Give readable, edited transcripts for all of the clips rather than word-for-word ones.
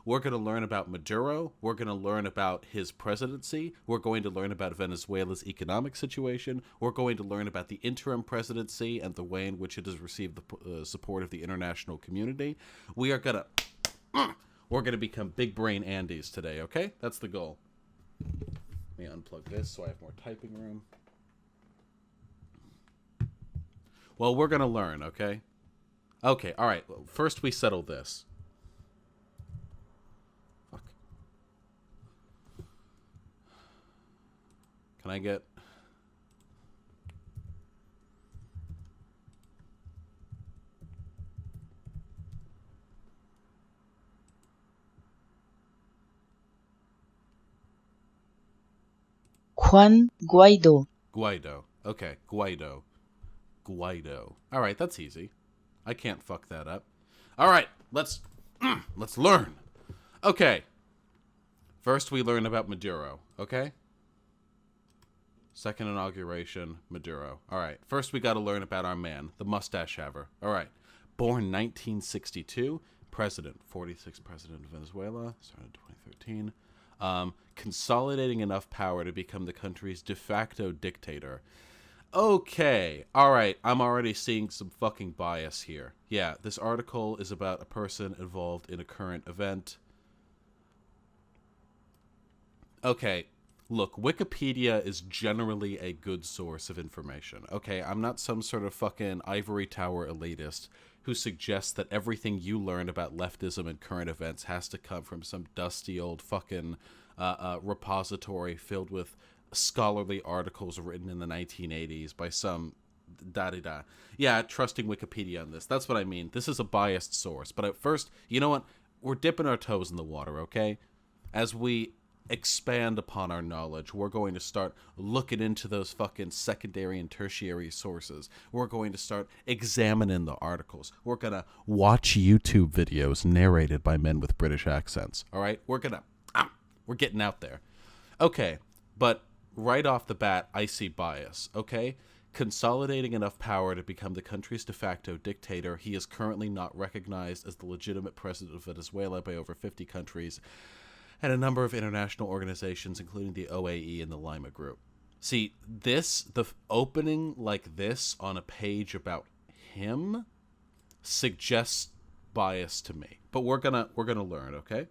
We're going to learn about Maduro. We're going to learn about his presidency. We're going to learn about Venezuela's economic situation. We're going to learn about the interim presidency and the way in which it has received the support of the international community. We are going to... We're going to become big brain Andes today, okay? That's the goal. Let me unplug this so I have more typing room. Well, we're going to learn, okay? Okay, all right. Well, first we settle this. Fuck. Can I get... Juan Guaido. Guaido. Okay, Guaido. Guaido. All right, that's easy. I can't fuck that up. All right, let's learn. Okay. First, we learn about Maduro. Okay. Second inauguration, Maduro. All right. First, we got to learn about our man, the mustache haver. All right. Born 1962, president, 46th president of Venezuela, started in 2013. Consolidating enough power to become the country's de facto dictator. Okay, alright, I'm already seeing some fucking bias here. Yeah, this article is about a person involved in a current event. Okay, look, Wikipedia is generally a good source of information. Okay, I'm not some sort of fucking ivory tower elitist who suggests that everything you learn about leftism and current events has to come from some dusty old fucking repository filled with scholarly articles written in the 1980s by some da-da-da. Yeah, trusting Wikipedia on this. That's what I mean. This is a biased source. But at first, you know what? We're dipping our toes in the water, okay? As we expand upon our knowledge, we're going to start looking into those fucking secondary and tertiary sources. We're going to start examining the articles. We're going to watch YouTube videos narrated by men with British accents, all right? We're getting out there. Okay, but right off the bat, I see bias, okay? Consolidating enough power to become the country's de facto dictator, he is currently not recognized as the legitimate president of Venezuela by over 50 countries and a number of international organizations, including the OAE and the Lima Group. See, the opening like this on a page about him suggests bias to me. But we're gonna learn, okay?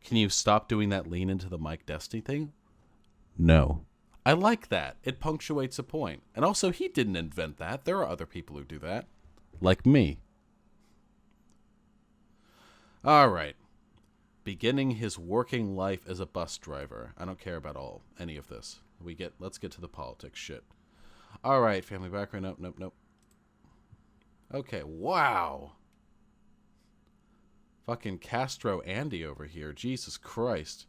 Can you stop doing that lean into the Mike Destiny thing? No. I like that. It punctuates a point. And also, he didn't invent that. There are other people who do that. Like me. All right. Beginning his working life as a bus driver. I don't care about any of this. Let's get to the politics shit. All right, family background. Nope. Okay, wow. Fucking Castro Andy over here. Jesus Christ.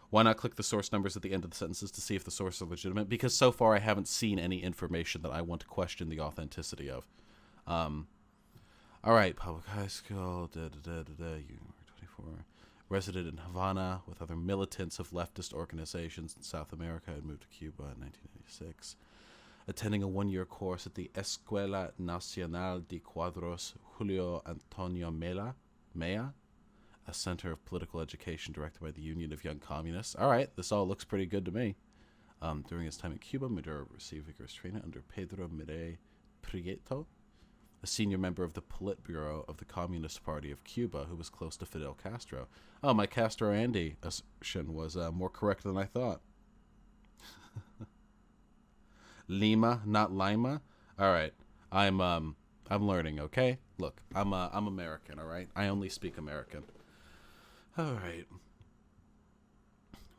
Why not click the source numbers at the end of the sentences to see if the sources are legitimate? Because so far I haven't seen any information that I want to question the authenticity of. All right, public high school, you 24, resident in Havana with other militants of leftist organizations in South America and moved to Cuba in 1986. Attending a one-year course at the Escuela Nacional de Cuadros Julio Antonio Mea, a center of political education directed by the Union of Young Communists. All right, this all looks pretty good to me. During his time in Cuba, Maduro received vigorous training under Pedro Mire Prieto, a senior member of the Politburo of the Communist Party of Cuba, who was close to Fidel Castro. Oh, my Castro Andy assertion was more correct than I thought. Lima, not Lima. All right, I'm learning. Okay, look, I'm American. All right, I only speak American. All right.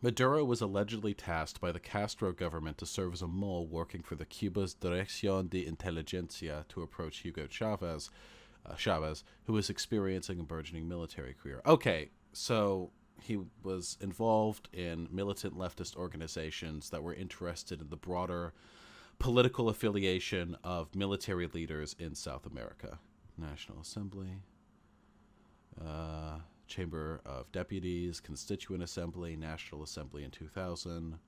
Maduro was allegedly tasked by the Castro government to serve as a mole working for the Cuba's Dirección de Inteligencia to approach Hugo Chavez, who was experiencing a burgeoning military career. Okay, so he was involved in militant leftist organizations that were interested in the broader political affiliation of military leaders in South America. National Assembly, Chamber of Deputies, Constituent Assembly, National Assembly in 2000,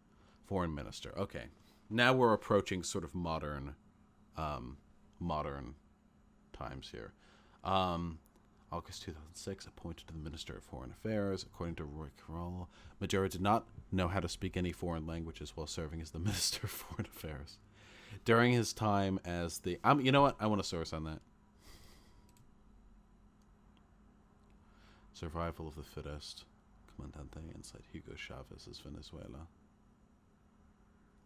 Foreign Minister. Okay, now we're approaching sort of modern times here. August 2006, appointed to the Minister of Foreign Affairs. According to Roy Carroll, Maduro did not know how to speak any foreign languages while serving as the Minister of Foreign Affairs. During his time as the... you know what? I want a source on that. Survival of the Fittest. Comandante inside Hugo Chavez's Venezuela.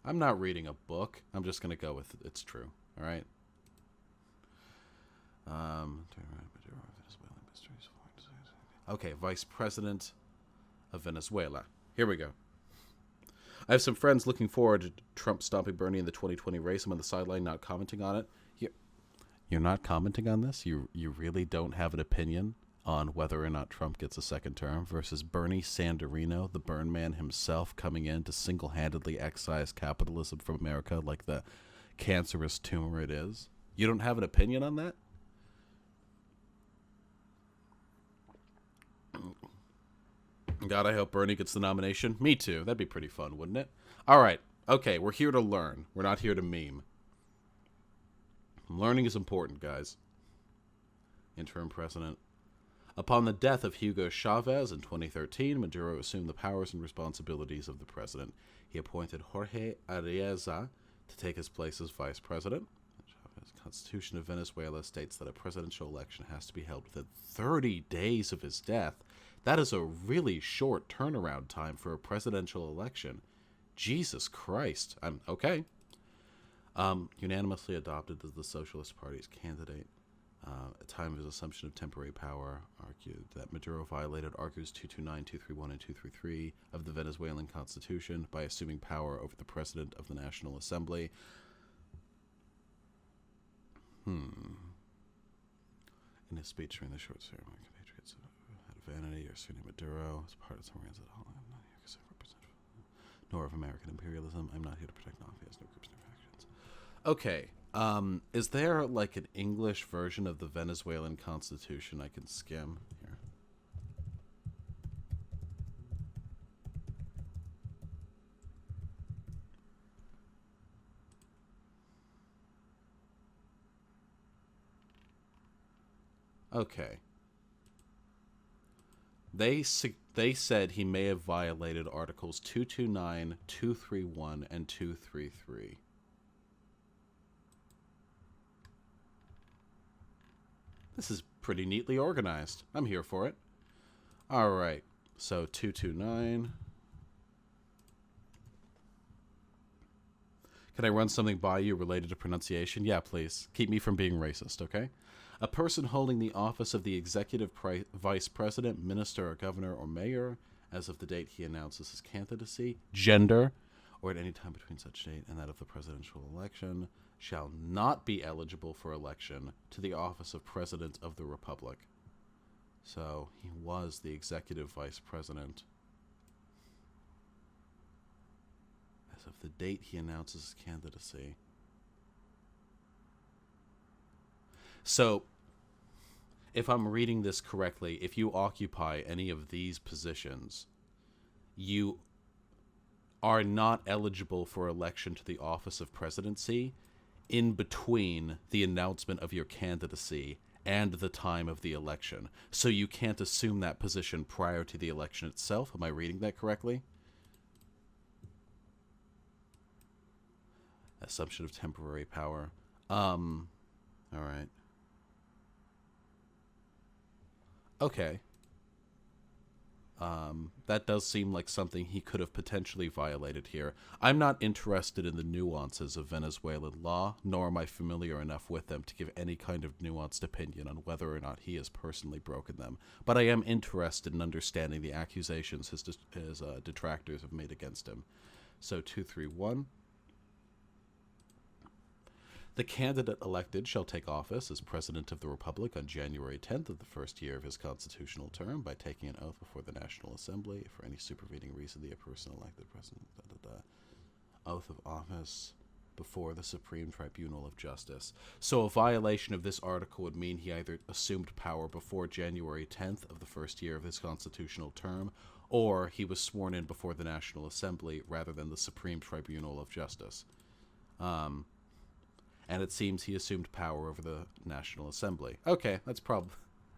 I'm not reading a book. I'm just going to go with it's true. All right? Okay, Vice President of Venezuela. Here we go. I have some friends looking forward to Trump stopping Bernie in the 2020 race. I'm on the sideline not commenting on it. You're not commenting on this? You really don't have an opinion on whether or not Trump gets a second term versus Bernie Sanders, the Burn Man himself, coming in to single-handedly excise capitalism from America like the cancerous tumor it is? You don't have an opinion on that? God, I hope Bernie gets the nomination. Me too. That'd be pretty fun, wouldn't it? All right. Okay, we're here to learn. We're not here to meme. Learning is important, guys. Interim President. Upon the death of Hugo Chavez in 2013, Maduro assumed the powers and responsibilities of the president. He appointed Jorge Arreza to take his place as vice president. The Constitution of Venezuela states that a presidential election has to be held within 30 days of his death. That is a really short turnaround time for a presidential election. Jesus Christ. Okay. Unanimously adopted as the Socialist Party's candidate. At the time of his assumption of temporary power, argued that Maduro violated Articles 229, 231, and 233 of the Venezuelan Constitution by assuming power over the President of the National Assembly. In his speech during the short ceremony, compatriots had vanity or Sunni Maduro as part of some ransom. I'm not here because I represent nor of American imperialism. I'm not here to protect non-affairs, no groups, no factions. Okay. Is there like an English version of the Venezuelan Constitution I can skim here? Okay. They said he may have violated Articles 229, 231, and 233. This is pretty neatly organized. I'm here for it. All right. So 229. Can I run something by you related to pronunciation? Yeah, please. Keep me from being racist, okay? A person holding the office of the executive vice president, minister, or governor, or mayor, as of the date he announces his candidacy, gender, or at any time between such date and that of the presidential election, shall not be eligible for election to the office of President of the Republic. So he was the executive vice president as of the date he announces his candidacy. So, if I'm reading this correctly, if you occupy any of these positions, you are not eligible for election to the office of presidency in between the announcement of your candidacy and the time of the election. So you can't assume that position prior to the election itself. Am I reading that correctly? Assumption of temporary power. All right. Okay. That does seem like something he could have potentially violated here. I'm not interested in the nuances of Venezuelan law, nor am I familiar enough with them to give any kind of nuanced opinion on whether or not he has personally broken them. But I am interested in understanding the accusations his detractors have made against him. So 231. The candidate elected shall take office as President of the Republic on January 10th of the first year of his constitutional term by taking an oath before the National Assembly. For any supervening reason, the person elected President, oath of office before the Supreme Tribunal of Justice. So a violation of this article would mean he either assumed power before January 10th of the first year of his constitutional term, or he was sworn in before the National Assembly rather than the Supreme Tribunal of Justice. And it seems he assumed power over the National Assembly. Okay, that's probably...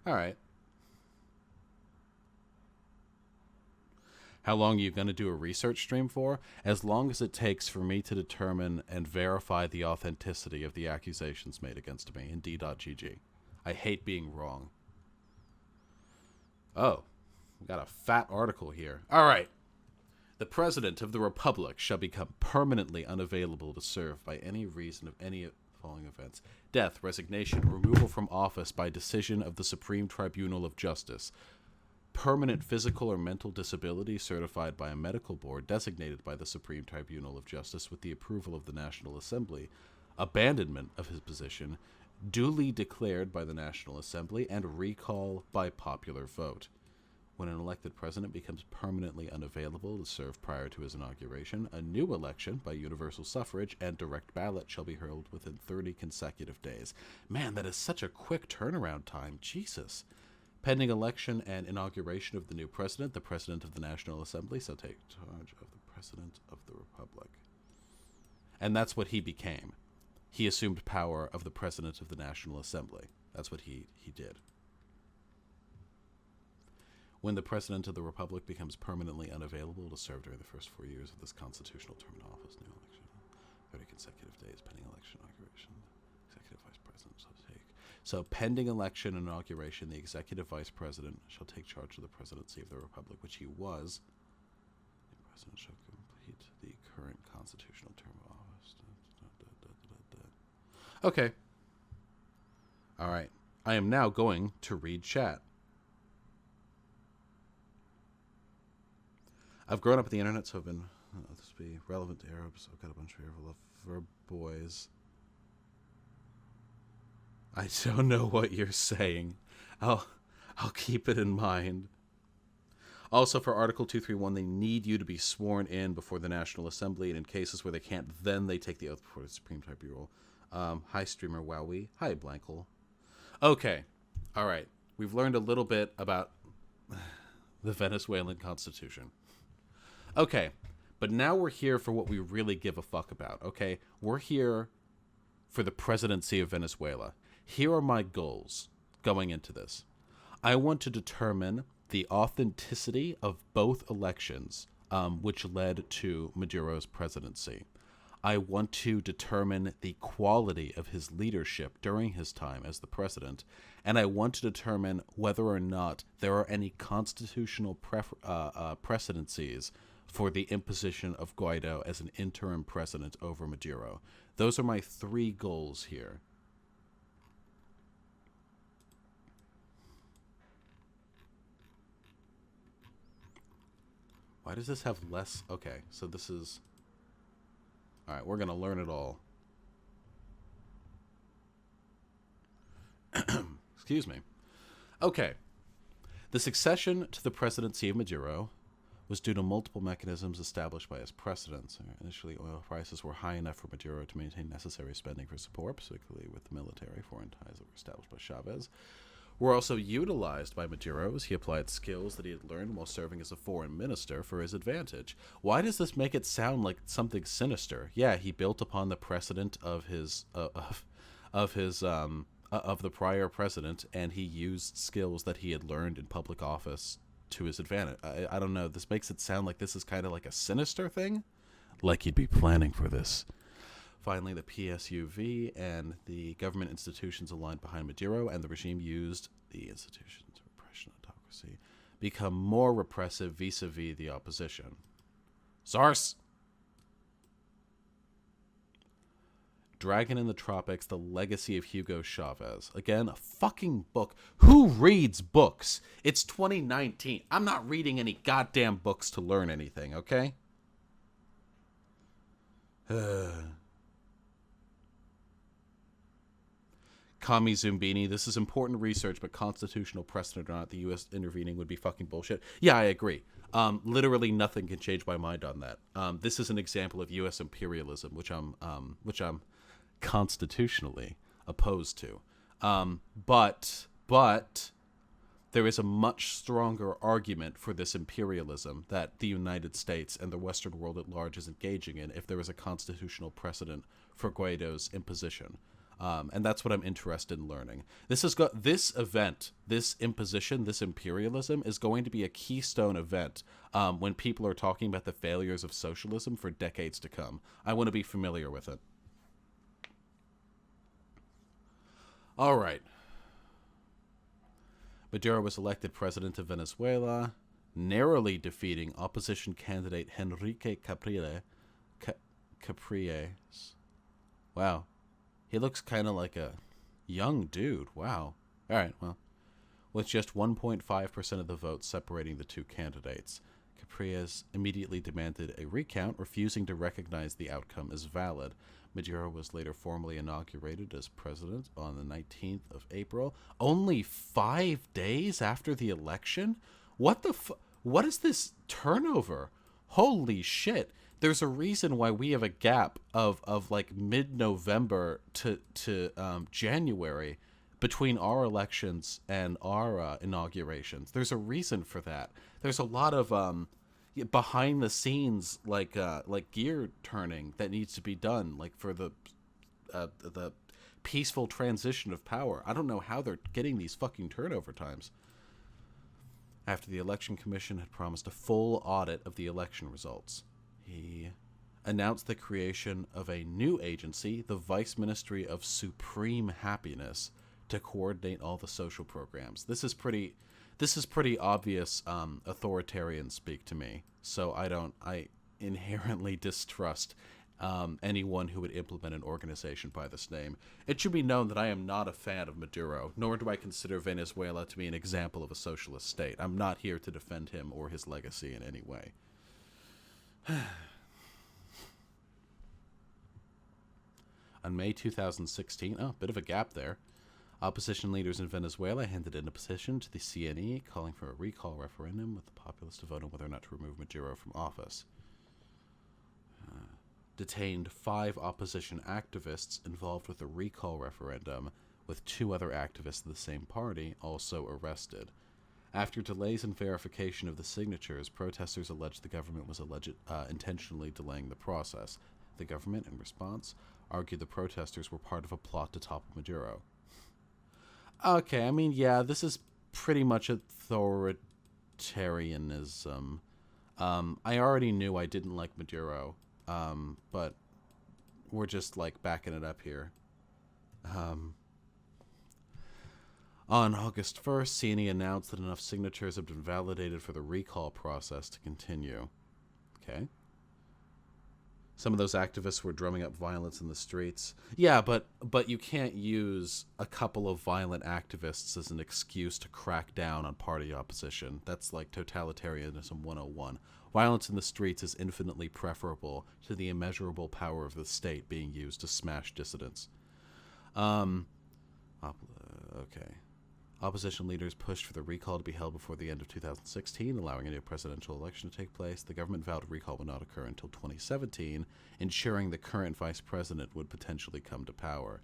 All right. How long are you going to do a research stream for? As long as it takes for me to determine and verify the authenticity of the accusations made against me in D.GG. I hate being wrong. Oh, we got a fat article here. All right. The President of the Republic shall become permanently unavailable to serve by any reason of any of the following events: death, resignation, removal from office by decision of the Supreme Tribunal of Justice, permanent physical or mental disability certified by a medical board designated by the Supreme Tribunal of Justice with the approval of the National Assembly, abandonment of his position, duly declared by the National Assembly, and recall by popular vote. When an elected president becomes permanently unavailable to serve prior to his inauguration, a new election by universal suffrage and direct ballot shall be held within 30 consecutive days. Man, that is such a quick turnaround time. Jesus. Pending election and inauguration of the new president, the President of the National Assembly shall take charge of the President of the Republic. And that's what he became. He assumed power of the President of the National Assembly. That's what he did. When the President of the Republic becomes permanently unavailable to serve during the first 4 years of this constitutional term in office, new election, 30 consecutive days pending election inauguration, Executive Vice President shall take. So, pending election and inauguration, the Executive Vice President shall take charge of the presidency of the Republic, which he was. The President shall complete the current constitutional term of office. Okay. All right. I am now going to read chat. I've grown up with the internet, so I've been, this will be relevant to Arabs. I've got a bunch of love for boys. I don't know what you're saying. I'll keep it in mind. Also, for Article 231, they need you to be sworn in before the National Assembly, and in cases where they can't, then they take the oath before the Supreme Tribunal. Hi, streamer Wowie. Hi, Blankle. Okay. All right. We've learned a little bit about the Venezuelan Constitution. Okay, but now we're here for what we really give a fuck about, okay? We're here for the presidency of Venezuela. Here are my goals going into this. I want to determine the authenticity of both elections, which led to Maduro's presidency. I want to determine the quality of his leadership during his time as the president, and I want to determine whether or not there are any constitutional precedencies for the imposition of Guaido as an interim president over Maduro. Those are my 3 goals here. Why does this have less? Okay, so this is... All right, we're going to learn it all. Excuse me. Okay. The succession to the presidency of Maduro was due to multiple mechanisms established by his precedents. Initially, oil prices were high enough for Maduro to maintain necessary spending for support, particularly with the military. Foreign ties that were established by Chavez were also utilized by Maduro as he applied skills that he had learned while serving as a foreign minister for his advantage. Why does this make it sound like something sinister? Yeah, he built upon the precedent of his of the prior president, and he used skills that he had learned in public office to his advantage. I don't know. This makes it sound like this is kind of like a sinister thing, like he'd be planning for this. Finally, the PSUV and the government institutions aligned behind Maduro and the regime used the institutions of repression and autocracy become more repressive vis-a-vis the opposition. Source! Dragon in the Tropics, The Legacy of Hugo Chavez. Again, a fucking book. Who reads books? It's 2019. I'm not reading any goddamn books to learn anything, okay? Kami Zumbini, this is important research, but constitutional precedent or not, the U.S. intervening would be fucking bullshit. Yeah, I agree. Literally nothing can change my mind on that. This is an example of U.S. imperialism, which I'm constitutionally opposed to. But there is a much stronger argument for this imperialism that the United States and the Western world at large is engaging in if there is a constitutional precedent for Guaido's imposition. And that's what I'm interested in learning. This event, this imposition, this imperialism is going to be a keystone event when people are talking about the failures of socialism for decades to come. I want to be familiar with it. All right. Maduro was elected president of Venezuela, narrowly defeating opposition candidate Enrique Capriles. Wow. He looks kind of like a young dude. Wow. All right, well, with just 1.5% of the votes separating the two candidates, Capriles immediately demanded a recount, refusing to recognize the outcome as valid. Maduro was later formally inaugurated as president on the 19th of April, only 5 days after the election? What is this turnover? Holy shit. There's a reason why we have a gap of like mid-November to January between our elections and our inaugurations. There's a reason for that. There's a lot of behind the scenes like gear turning that needs to be done, like for the peaceful transition of power. I don't know how they're getting these fucking turnover times. After the election commission had promised a full audit of the election results, he announced the creation of a new agency, the Vice Ministry of Supreme Happiness, to coordinate all the social programs. This is pretty obvious authoritarian speak to me. So I inherently distrust anyone who would implement an organization by this name. It should be known that I am not a fan of Maduro, nor do I consider Venezuela to be an example of a socialist state. I'm not here to defend him or his legacy in any way. On May 2016, bit of a gap there, opposition leaders in Venezuela handed in a petition to the CNE calling for a recall referendum with the populace to vote on whether or not to remove Maduro from office. Detained 5 opposition activists involved with the recall referendum, with 2 other activists of the same party also arrested. After delays in verification of the signatures, protesters alleged the government was intentionally delaying the process. The government, in response, argued the protesters were part of a plot to topple Maduro. Okay, I mean, yeah, this is pretty much authoritarianism. I already knew I didn't like Maduro, but we're just, like, backing it up here. On August 1st, CNE announced that enough signatures had been validated for the recall process to continue. Okay. Some of those activists were drumming up violence in the streets. Yeah, but you can't use a couple of violent activists as an excuse to crack down on party opposition. That's like totalitarianism 101. Violence in the streets is infinitely preferable to the immeasurable power of the state being used to smash dissidents. Okay. Opposition leaders pushed for the recall to be held before the end of 2016, allowing a new presidential election to take place. The government vowed a recall would not occur until 2017, ensuring the current vice president would potentially come to power.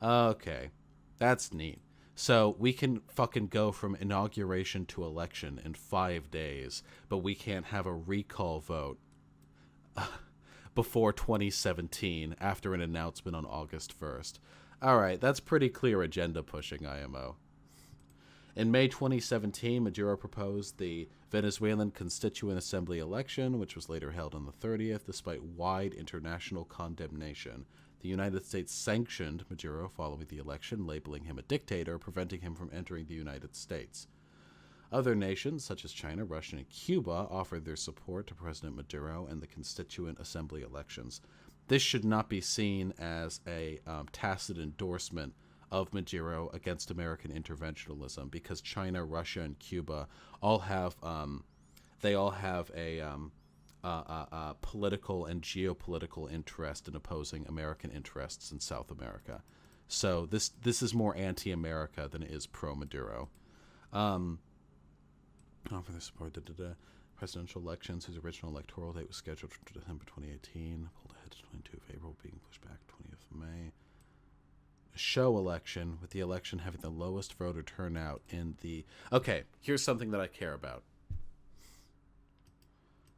Okay, that's neat. So we can fucking go from inauguration to election in 5 days, but we can't have a recall vote before 2017 after an announcement on August 1st. All right, that's pretty clear agenda pushing, IMO. In May 2017, Maduro proposed the Venezuelan Constituent Assembly election, which was later held on the 30th, despite wide international condemnation. The United States sanctioned Maduro following the election, labeling him a dictator, preventing him from entering the United States. Other nations, such as China, Russia, and Cuba, offered their support to President Maduro and the Constituent Assembly elections. This should not be seen as a tacit endorsement of Maduro against American interventionism, because China, Russia, and Cuba all have a political and geopolitical interest in opposing American interests in South America. So this is more anti-America than it is pro-Maduro. For the support, presidential elections, whose original electoral date was scheduled for December 2018, pulled ahead to 22 of April, being pushed back to 20th of May. Show election, with the election having the lowest voter turnout in the... Okay, here's something that I care about.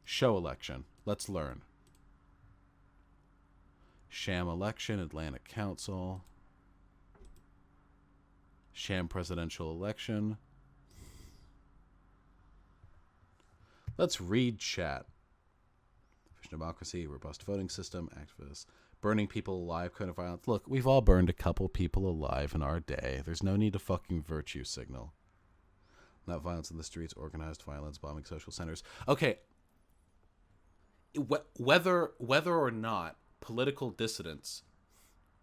Show election. Let's learn. Sham election, Atlantic Council. Sham presidential election. Let's read chat. Democracy, robust voting system, activists, burning people alive, kind of violence. Look, we've all burned a couple people alive in our day. There's no need to fucking virtue signal. Not violence in the streets, organized violence, bombing social centers. Okay. Whether or not political dissidents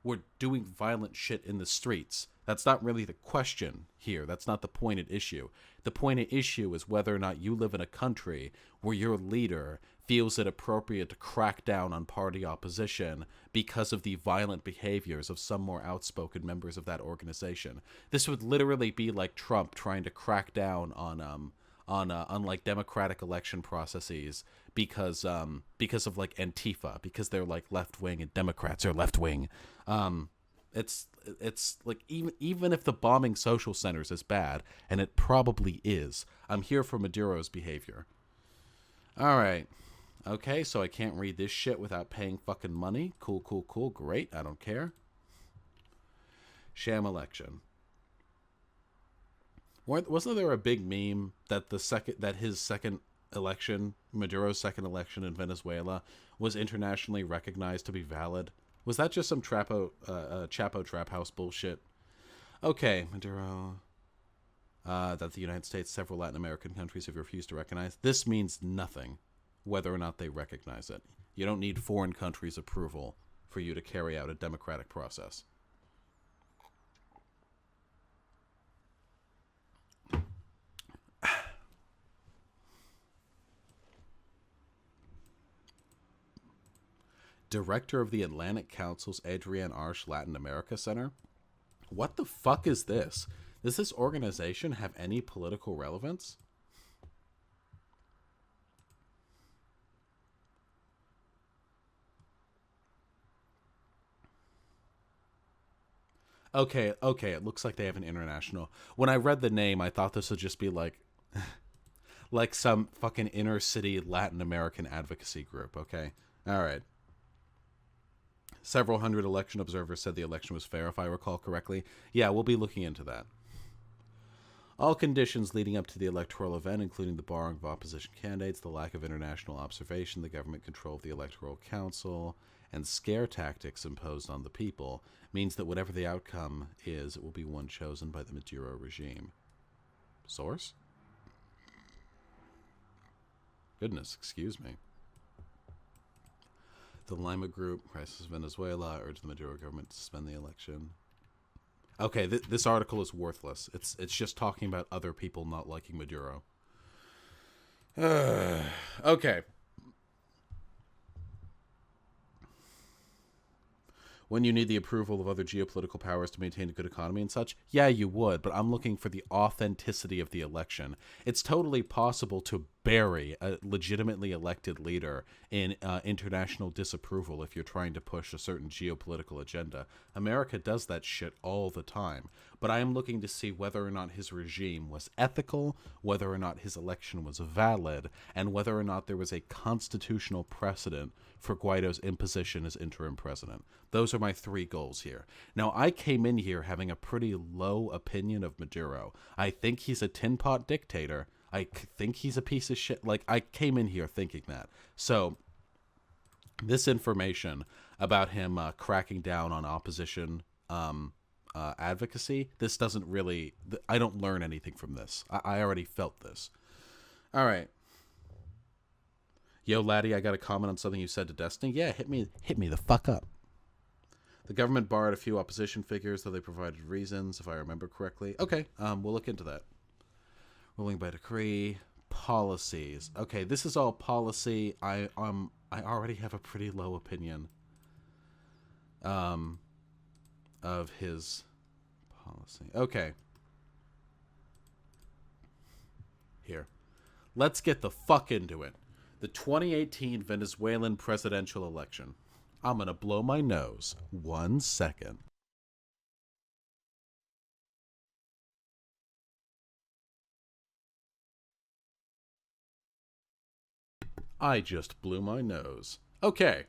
were doing violent shit in the streets, that's not really the question here. That's not the point at issue. The point at issue is whether or not you live in a country where your leader feels it appropriate to crack down on party opposition because of the violent behaviors of some more outspoken members of that organization. This would literally be like Trump trying to crack down on like democratic election processes because of like Antifa, because they're like left wing and Democrats are left wing. It's like even if the bombing social centers is bad, and it probably is, I'm here for Maduro's behavior. All right. Okay, so I can't read this shit without paying fucking money. Cool. Great. I don't care. Sham election. Wasn't there a big meme that his second election, Maduro's second election in Venezuela, was internationally recognized to be valid? Was that just some Chapo Trap House bullshit? Okay, Maduro. That the United States, several Latin American countries have refused to recognize. This means nothing, whether or not they recognize it. You don't need foreign countries' approval for you to carry out a democratic process. Director of the Atlantic Council's Adrienne Arsh Latin America Center? What the fuck is this? Does this organization have any political relevance? Okay, it looks like they have an international. When I read the name, I thought this would just be like like some fucking inner city Latin American advocacy group, okay? All right. Several hundred election observers said the election was fair, if I recall correctly. Yeah, we'll be looking into that. All conditions leading up to the electoral event, including the barring of opposition candidates, the lack of international observation, the government control of the Electoral Council, and scare tactics imposed on the people, means that whatever the outcome is, it will be one chosen by the Maduro regime. Source? Goodness, excuse me. The Lima Group, Crisis Venezuela, urged the Maduro government to suspend the election. Okay, this article is worthless. It's just talking about other people not liking Maduro. Okay. When you need the approval of other geopolitical powers to maintain a good economy and such, yeah, you would, but I'm looking for the authenticity of the election. It's totally possible to bury a legitimately elected leader in international disapproval if you're trying to push a certain geopolitical agenda. America does that shit all the time. But I am looking to see whether or not his regime was ethical, whether or not his election was valid, and whether or not there was a constitutional precedent for Guaido's imposition as interim president. Those are my three goals here. Now, I came in here having a pretty low opinion of Maduro. I think he's a tin pot dictator. I think he's a piece of shit. Like, I came in here thinking that. So, this information about him cracking down on opposition advocacy, this doesn't really... I don't learn anything from this. I already felt this. All right. Yo, laddie, I got a comment on something you said to Destiny. Yeah, hit me the fuck up. The government barred a few opposition figures, though they provided reasons, if I remember correctly. Okay, we'll look into that. Ruling by decree, policies. Okay, this is all policy. I already have a pretty low opinion of his policy. Okay. Here. Let's get the fuck into it. The 2018 Venezuelan presidential election. I'm gonna blow my nose. 1 second. I just blew my nose. Okay.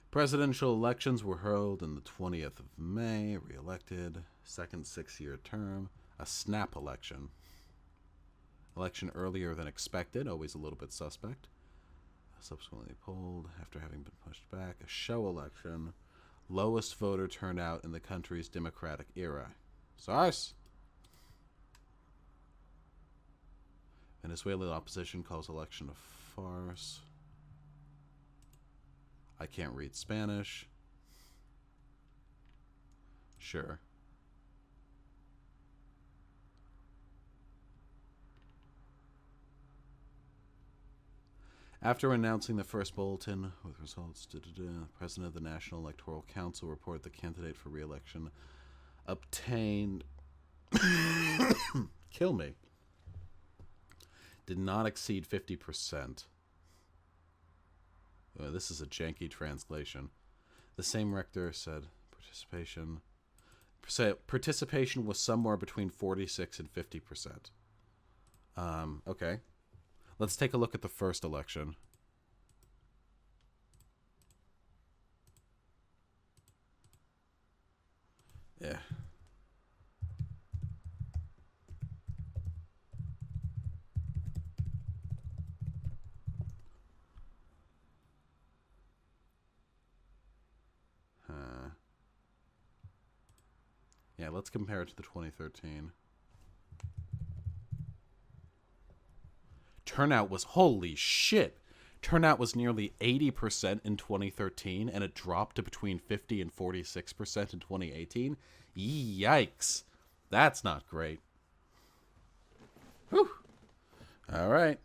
Presidential elections were held on the 20th of May. Re-elected. Second 6-year term. A snap election. Election earlier than expected. Always a little bit suspect. Subsequently polled after having been pushed back. A show election. Lowest voter turnout in the country's democratic era. SARS. Venezuelan opposition calls election a farce. I can't read Spanish. Sure. After announcing the first bulletin with results, the president of the National Electoral Council reported the candidate for re-election obtained kill me did not exceed 50%. This is a janky translation. The same rector said participation was somewhere between 46 and 50%. Okay. Let's take a look at the first election. Yeah. Yeah, let's compare it to the 2013. Turnout was, holy shit. Turnout was nearly 80% in 2013, and it dropped to between 50 and 46% in 2018. Yikes. That's not great. Whew. All right.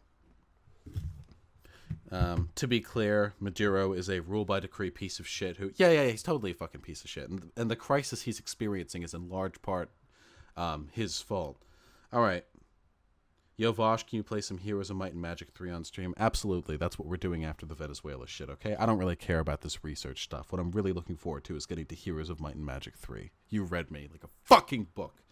To be clear, Maduro is a rule-by-decree piece of shit who... Yeah, he's totally a fucking piece of shit. And the crisis he's experiencing is in large part his fault. All right. Yo, Vosh, can you play some Heroes of Might and Magic 3 on stream? Absolutely. That's what we're doing after the Venezuela shit, okay? I don't really care about this research stuff. What I'm really looking forward to is getting to Heroes of Might and Magic 3. You read me like a fucking book.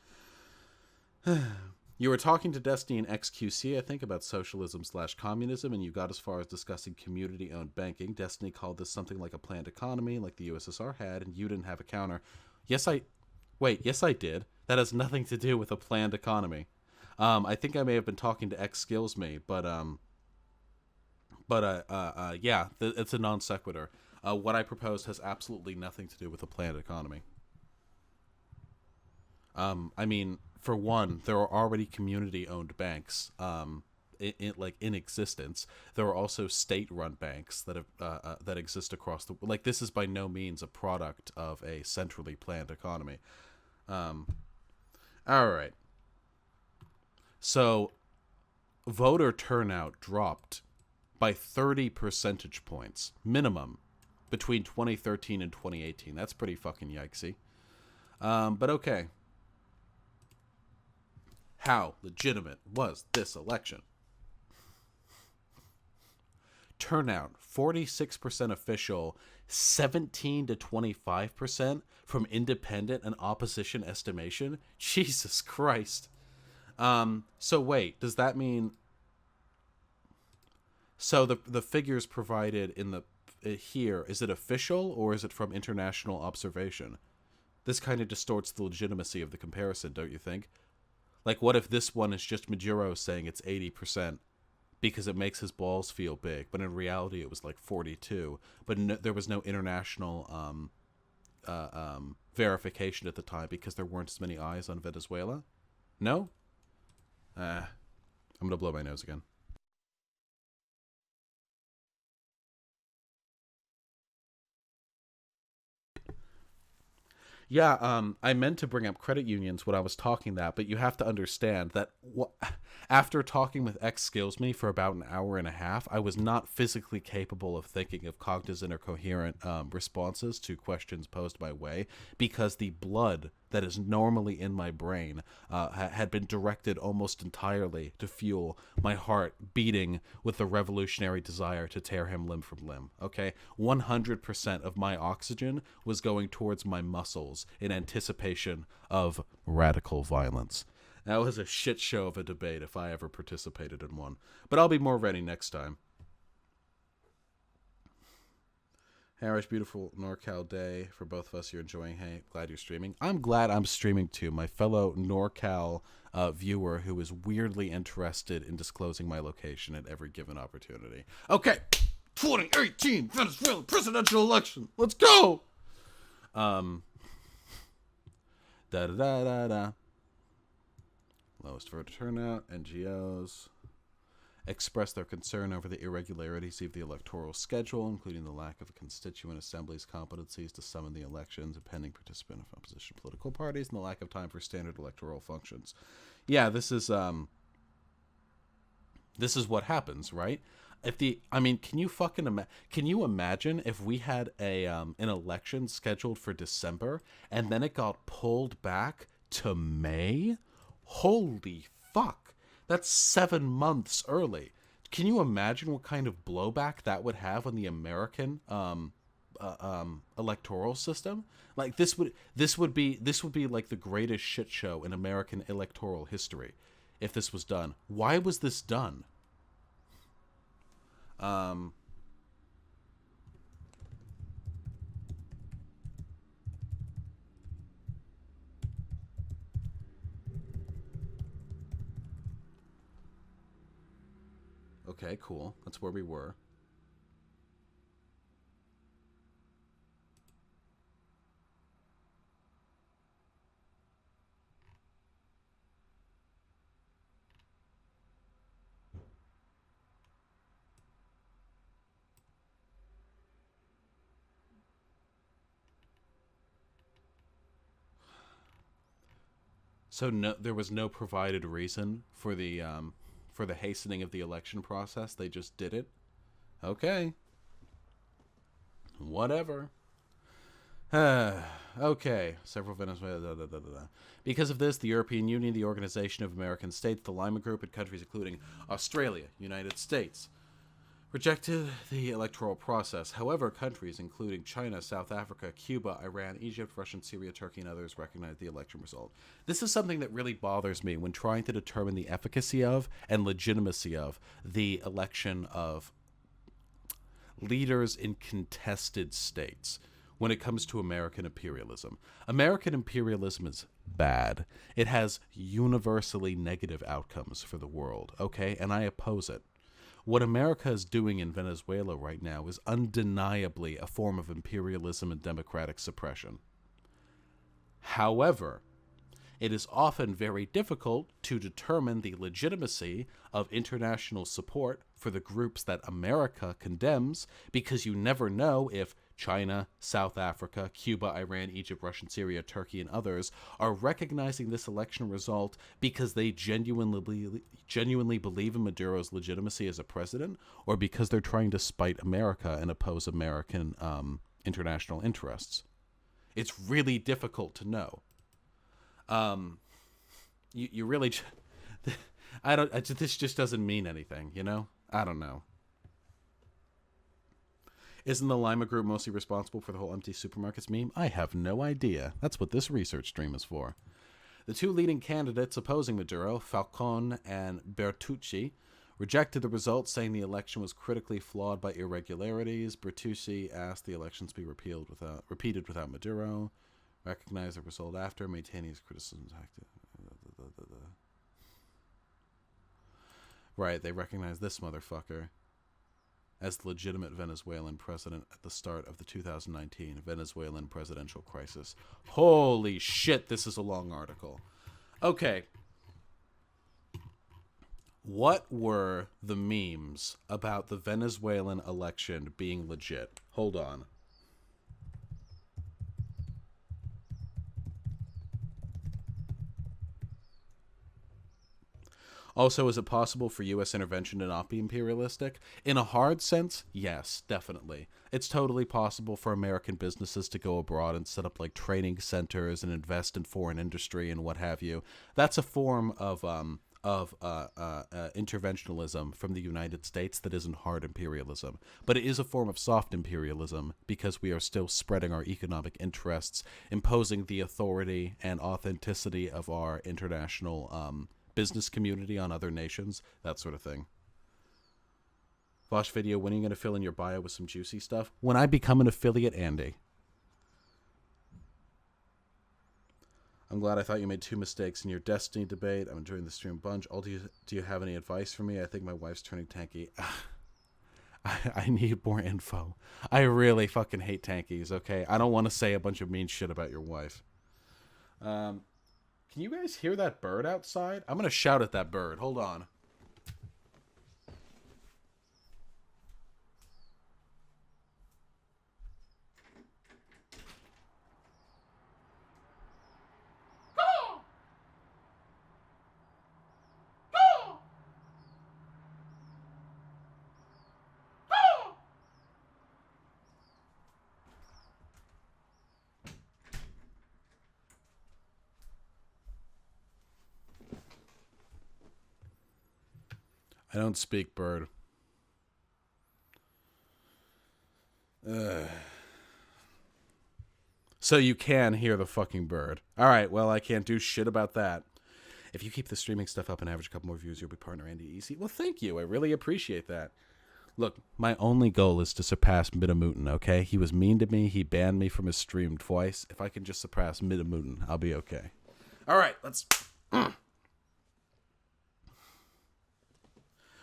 You were talking to Destiny and XQC, I think, about socialism/communism, and you got as far as discussing community-owned banking. Destiny called this something like a planned economy, like the USSR had, and you didn't have a counter. Yes, I did. That has nothing to do with a planned economy. I think I may have been talking to X Skills Me, yeah, it's a non sequitur. What I proposed has absolutely nothing to do with a planned economy. I mean, for one, there are already community-owned banks, in existence. There are also state-run banks that have that exist across the. Like, this is by no means a product of a centrally planned economy. All right. So, voter turnout dropped by 30 percentage points, minimum, between 2013 and 2018. That's pretty fucking yikesy. But okay. How legitimate was this election? Turnout, 46% official, 17 to 25% from independent and opposition estimation. Jesus Christ. So wait, does that mean... So the figures provided in the here, is it official or is it from international observation? This kind of distorts the legitimacy of the comparison, don't you think? Like, what if this one is just Maduro saying it's 80% because it makes his balls feel big, but in reality it was like 42, but there was no international verification at the time because there weren't as many eyes on Venezuela? No? I'm gonna blow my nose again. Yeah, I meant to bring up credit unions when I was talking that, but you have to understand that after talking with X Skills Me for about an hour and a half, I was not physically capable of thinking of cognizant or coherent responses to questions posed my way because the blood that is normally in my brain had been directed almost entirely to fuel my heart beating with the revolutionary desire to tear him limb from limb, okay? 100% of my oxygen was going towards my muscles in anticipation of radical violence. That was a shit show of a debate if I ever participated in one. But I'll be more ready next time. Harris, beautiful NorCal day for both of us. You're enjoying. Hey, glad you're streaming. I'm glad I'm streaming too. My fellow NorCal viewer who is weirdly interested in disclosing my location at every given opportunity. Okay, 2018 Venezuela presidential election. Let's go. Da da da da da. Lowest voter turnout. NGOs expressed their concern over the irregularities of the electoral schedule, including the lack of a constituent assembly's competencies to summon the elections and pending participant of opposition political parties, and the lack of time for standard electoral functions. Yeah, this is what happens, right? Can you imagine if we had an election scheduled for December and then it got pulled back to May? Holy fuck. That's 7 months early. Can you imagine what kind of blowback that would have on the American electoral system? Like this would be like the greatest shit show in American electoral history if this was done. Why was this done? Okay, cool. That's where we were. So there was no provided reason for the hastening of the election process. They just did it. Okay. Whatever. Okay. Several Venezuela. Because of this, the European Union, the Organization of American States, the Lima Group, and countries including Australia, United States, rejected the electoral process. However, countries including China, South Africa, Cuba, Iran, Egypt, Russia, Syria, Turkey, and others recognized the election result. This is something that really bothers me when trying to determine the efficacy of and legitimacy of the election of leaders in contested states when it comes to American imperialism. American imperialism is bad. It has universally negative outcomes for the world, okay? And I oppose it. What America is doing in Venezuela right now is undeniably a form of imperialism and democratic suppression. However, it is often very difficult to determine the legitimacy of international support for the groups that America condemns, because you never know if China, South Africa, Cuba, Iran, Egypt, Russia, Syria, Turkey, and others are recognizing this election result because they genuinely believe in Maduro's legitimacy as a president, or because they're trying to spite America and oppose American international interests. It's really difficult to know. You really, this just doesn't mean anything, you know? I don't know. Isn't the Lima Group mostly responsible for the whole empty supermarkets meme? I have no idea. That's what this research stream is for. The two leading candidates opposing Maduro, Falcon and Bertucci, rejected the results, saying the election was critically flawed by irregularities. Bertucci asked the elections be repeated without Maduro. Recognized the result after, maintaining his criticisms active. Right, they recognize this motherfucker as the legitimate Venezuelan president at the start of the 2019 Venezuelan presidential crisis. Holy shit, this is a long article. Okay. What were the memes about the Venezuelan election being legit? Hold on. Also, is it possible for U.S. intervention to not be imperialistic? In a hard sense, yes, definitely. It's totally possible for American businesses to go abroad and set up like training centers and invest in foreign industry and what have you. That's a form of interventionalism from the United States that isn't hard imperialism. But it is a form of soft imperialism because we are still spreading our economic interests, imposing the authority and authenticity of our international business community on other nations, that sort of thing. Vosh video, when are you going to fill in your bio with some juicy stuff? When I become an affiliate, Andy. I'm glad. I thought you made 2 mistakes in your Destiny debate. I'm enjoying the stream bunch. Do you have any advice for me? I think my wife's turning tanky. I need more info. I really fucking hate tankies, okay? I don't want to say a bunch of mean shit about your wife. Can you guys hear that bird outside? I'm going to shout at that bird. Hold on. I don't speak bird. So you can hear the fucking bird. All right, well, I can't do shit about that. If you keep the streaming stuff up and average a couple more views, you'll be partner Andy Easy. Well, thank you. I really appreciate that. Look, my only goal is to surpass Midamutin, okay? He was mean to me. He banned me from his stream twice. If I can just surpass Midamutin, I'll be okay. All right, let's...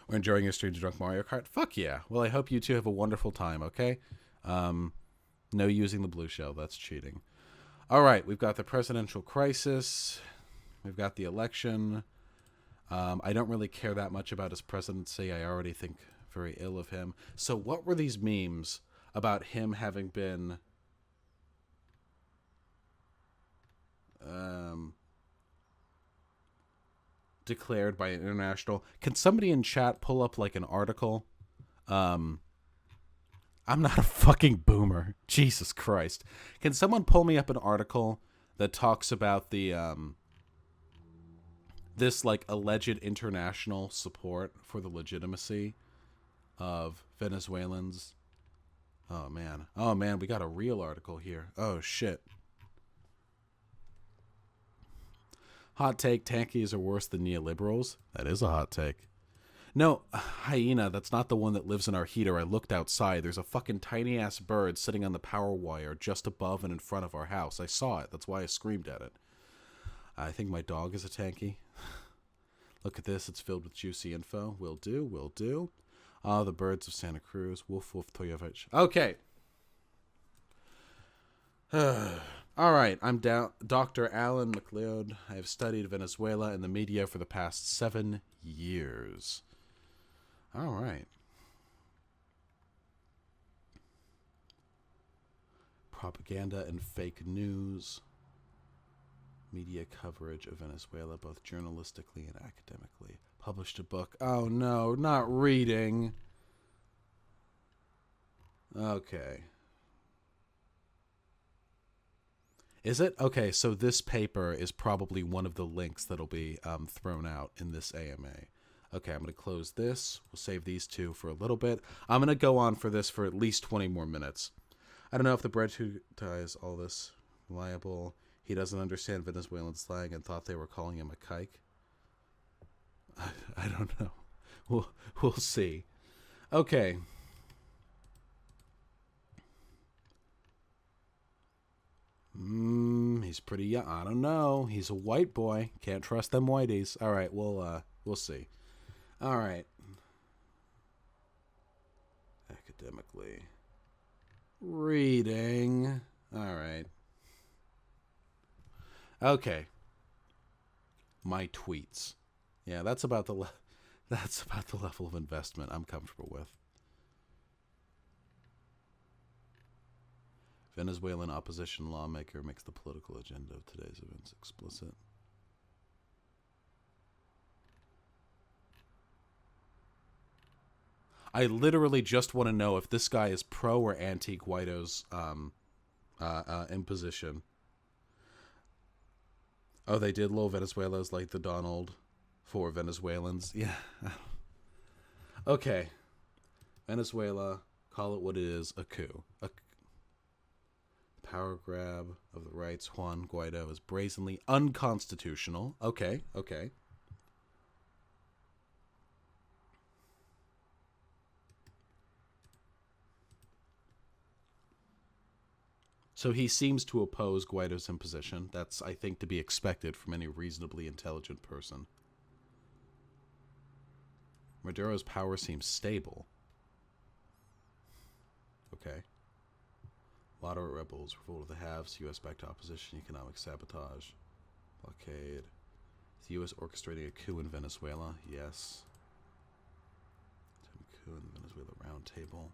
We're enjoying your stream to Drunk Mario Kart? Fuck yeah. Well, I hope you two have a wonderful time, okay? No using the blue shell. That's cheating. All right, we've got the presidential crisis. We've got the election. I don't really care that much about his presidency. I already think very ill of him. So what were these memes about him having been... declared by an international... Can somebody in chat pull up like an article? I'm not a fucking boomer. Jesus Christ. Can someone pull me up an article that talks about the this like alleged international support for the legitimacy of Venezuelans? Oh man, we got a real article here. Oh shit. Hot take, tankies are worse than neoliberals. That is a hot take. No, hyena, that's not the one that lives in our heater. I looked outside. There's a fucking tiny-ass bird sitting on the power wire just above and in front of our house. I saw it. That's why I screamed at it. I think my dog is a tanky. Look at this. It's filled with juicy info. Will do, will do. Ah, the birds of Santa Cruz. Woof, woof, Toyovich. Okay. All right, I'm Dr. Alan McLeod. I have studied Venezuela and the media for the past 7 years. All right. Propaganda and fake news. Media coverage of Venezuela, both journalistically and academically. Published a book. Oh no, not reading. Okay. Is it? Okay, so this paper is probably one of the links that'll be thrown out in this AMA. Okay, I'm going to close this. We'll save these two for a little bit. I'm going to go on for this for at least 20 more minutes. I don't know if the bread who ties all this reliable. He doesn't understand Venezuelan slang and thought they were calling him a kike. I don't know. We'll see. Okay. He's pretty young. I don't know. He's a white boy. Can't trust them whiteys. All right, we'll see. All right. Academically. Reading. All right. Okay. My tweets. Yeah, that's about the level of investment I'm comfortable with. Venezuelan opposition lawmaker makes the political agenda of today's events explicit. I literally just want to know if this guy is pro or anti Guaido's imposition. Oh, they did Little Venezuela's like the Donald for Venezuelans. Yeah. Okay. Venezuela, call it what it is, a coup. A power grab of the rights. Juan Guaido is brazenly unconstitutional. Okay, okay. So he seems to oppose Guaido's imposition. That's, I think, to be expected from any reasonably intelligent person. Maduro's power seems stable. Okay. Moderate rebels, revolt of the haves, U.S.-backed opposition, economic sabotage, blockade. Is the U.S. orchestrating a coup in Venezuela? Yes. Coup in the Venezuela roundtable.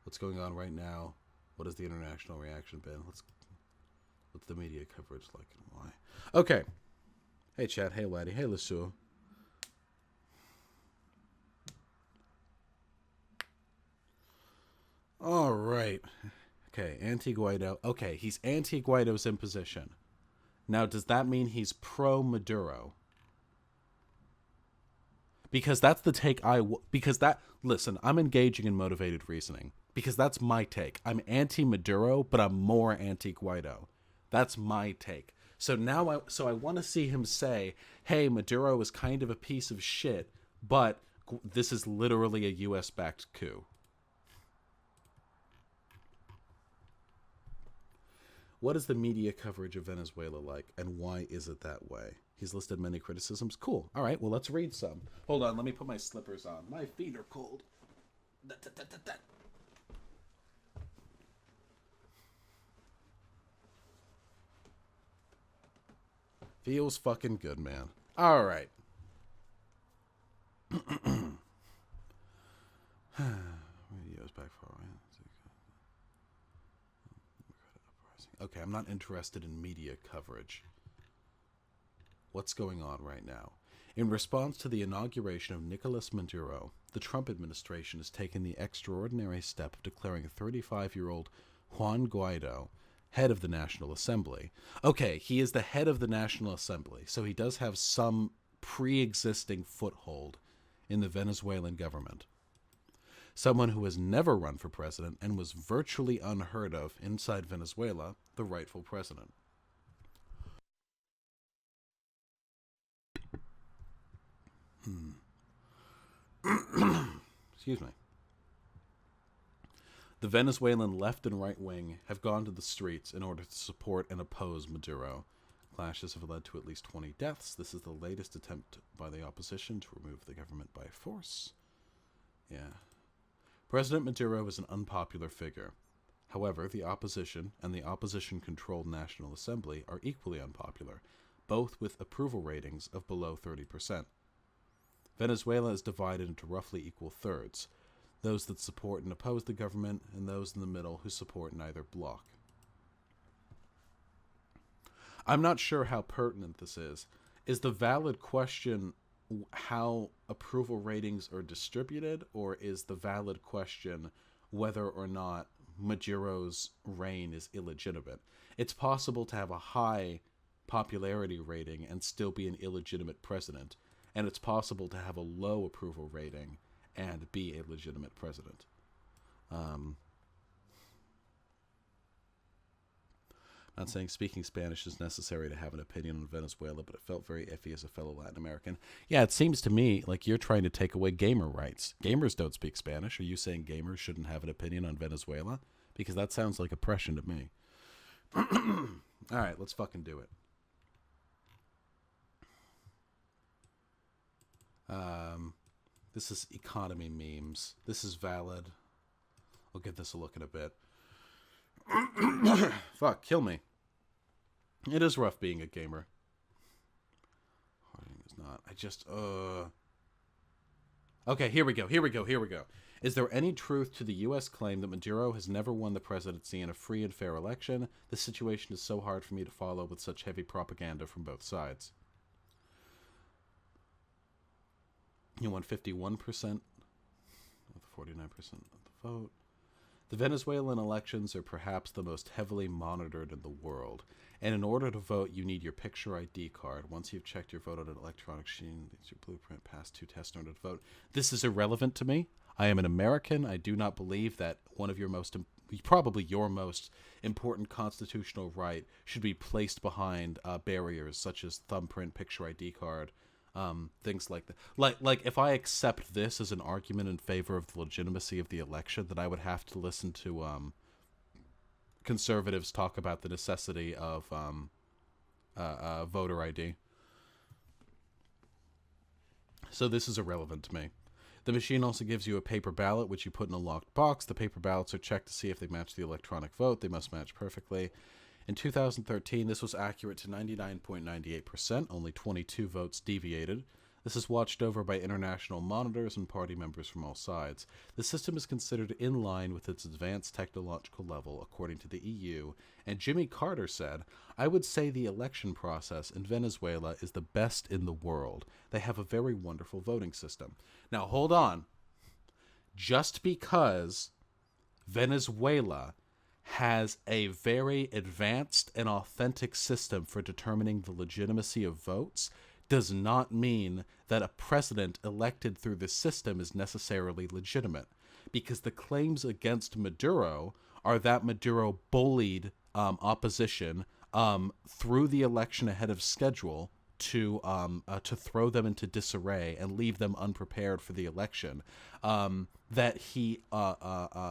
What's going on right now? What has the international reaction been? What's the media coverage like and why? Okay. Hey, Chad. Hey, Laddie. Hey, Lesueur. All right. Okay, anti-Guaido. Okay, he's anti-Guaido's imposition. Now, does that mean he's pro-Maduro? Because that's the take listen, I'm engaging in motivated reasoning. Because that's my take. I'm anti-Maduro, but I'm more anti-Guaido. That's my take. So now I want to see him say, hey, Maduro is kind of a piece of shit, but this is literally a U.S.-backed coup. What is the media coverage of Venezuela like, and why is it that way? He's listed many criticisms. Cool. All right, well, let's read some. Hold on, let me put my slippers on. My feet are cold. Feels fucking good, man. All right. Radio's back far away. Okay, I'm not interested in media coverage. What's going on right now? In response to the inauguration of Nicolas Maduro, the Trump administration has taken the extraordinary step of declaring 35-year-old Juan Guaido head of the National Assembly. Okay, he is the head of the National Assembly, so he does have some pre-existing foothold in the Venezuelan government. Someone who has never run for president and was virtually unheard of inside Venezuela, the rightful president. Excuse me. The Venezuelan left and right wing have gone to the streets in order to support and oppose Maduro. Clashes have led to at least 20 deaths. This is the latest attempt by the opposition to remove the government by force. Yeah. President Maduro is an unpopular figure. However, the opposition and the opposition-controlled National Assembly are equally unpopular, both with approval ratings of below 30%. Venezuela is divided into roughly equal thirds, those that support and oppose the government, and those in the middle who support neither bloc. I'm not sure how pertinent this is. Is the valid question how approval ratings are distributed, or is the valid question whether or not Maduro's reign is illegitimate? It's possible to have a high popularity rating and still be an illegitimate president, and it's possible to have a low approval rating and be a legitimate president. Not saying speaking Spanish is necessary to have an opinion on Venezuela, but it felt very iffy as a fellow Latin American. Yeah, it seems to me like you're trying to take away gamer rights. Gamers don't speak Spanish. Are you saying gamers shouldn't have an opinion on Venezuela? Because that sounds like oppression to me. All right, let's fucking do it. This is economy memes. This is valid. I'll give this a look in a bit. Fuck, kill me. It is rough being a gamer. Harding is not. Okay, here we go. Is there any truth to the U.S. claim that Maduro has never won the presidency in a free and fair election? This situation is so hard for me to follow with such heavy propaganda from both sides. He won 51% of the 49% of the vote. The Venezuelan elections are perhaps the most heavily monitored in the world, and in order to vote, you need your picture ID card. Once you've checked your vote on an electronic machine, it's your blueprint, pass 2 tests in order to vote. This is irrelevant to me. I am an American. I do not believe that one of your probably your most important constitutional right should be placed behind barriers such as thumbprint, picture ID card, things like that. Like if I accept this as an argument in favor of the legitimacy of the election, then I would have to listen to conservatives talk about the necessity of voter ID. So this is irrelevant to me. The machine also gives you a paper ballot, which you put in a locked box. The paper ballots are checked to see if they match the electronic vote. They must match perfectly. In 2013, this was accurate to 99.98%. Only 22 votes deviated. This is watched over by international monitors and party members from all sides. The system is considered in line with its advanced technological level, according to the EU. And Jimmy Carter said, "I would say the election process in Venezuela is the best in the world. They have a very wonderful voting system." Now, hold on. Just because Venezuela has a very advanced and authentic system for determining the legitimacy of votes does not mean that a president elected through the system is necessarily legitimate, because the claims against Maduro are that Maduro bullied opposition through the election ahead of schedule to throw them into disarray and leave them unprepared for the election, that he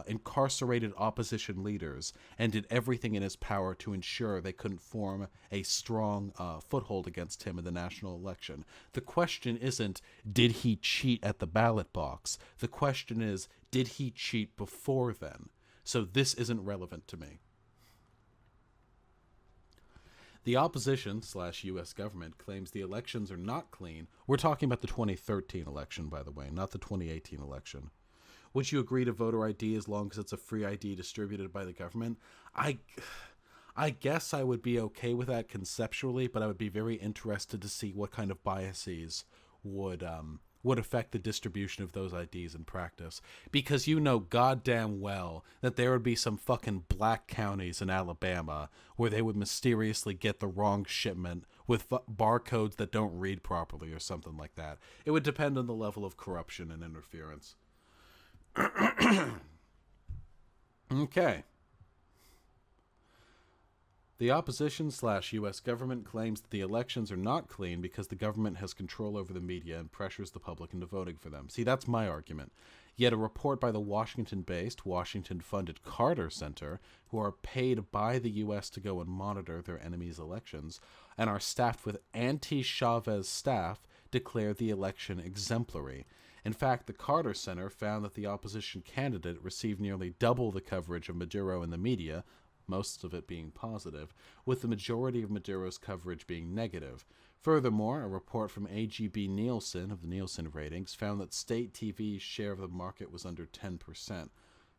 incarcerated opposition leaders and did everything in his power to ensure they couldn't form a strong foothold against him in the national election. The question isn't, did he cheat at the ballot box? The question is, did he cheat before then? So this isn't relevant to me. The opposition/U.S. government claims the elections are not clean. We're talking about the 2013 election, by the way, not the 2018 election. Would you agree to voter ID as long as it's a free ID distributed by the government? I guess I would be okay with that conceptually, but I would be very interested to see what kind of biases would affect the distribution of those IDs in practice. Because you know goddamn well that there would be some fucking black counties in Alabama where they would mysteriously get the wrong shipment with barcodes that don't read properly or something like that. It would depend on the level of corruption and interference. Okay. The opposition/U.S. government claims that the elections are not clean because the government has control over the media and pressures the public into voting for them. See, that's my argument. Yet a report by the Washington-based, Washington-funded Carter Center, who are paid by the U.S. to go and monitor their enemies' elections, and are staffed with anti-Chavez staff, declared the election exemplary. In fact, the Carter Center found that the opposition candidate received nearly double the coverage of Maduro in the media, most of it being positive, with the majority of Maduro's coverage being negative. Furthermore, a report from AGB Nielsen of the Nielsen ratings found that state TV's share of the market was under 10%.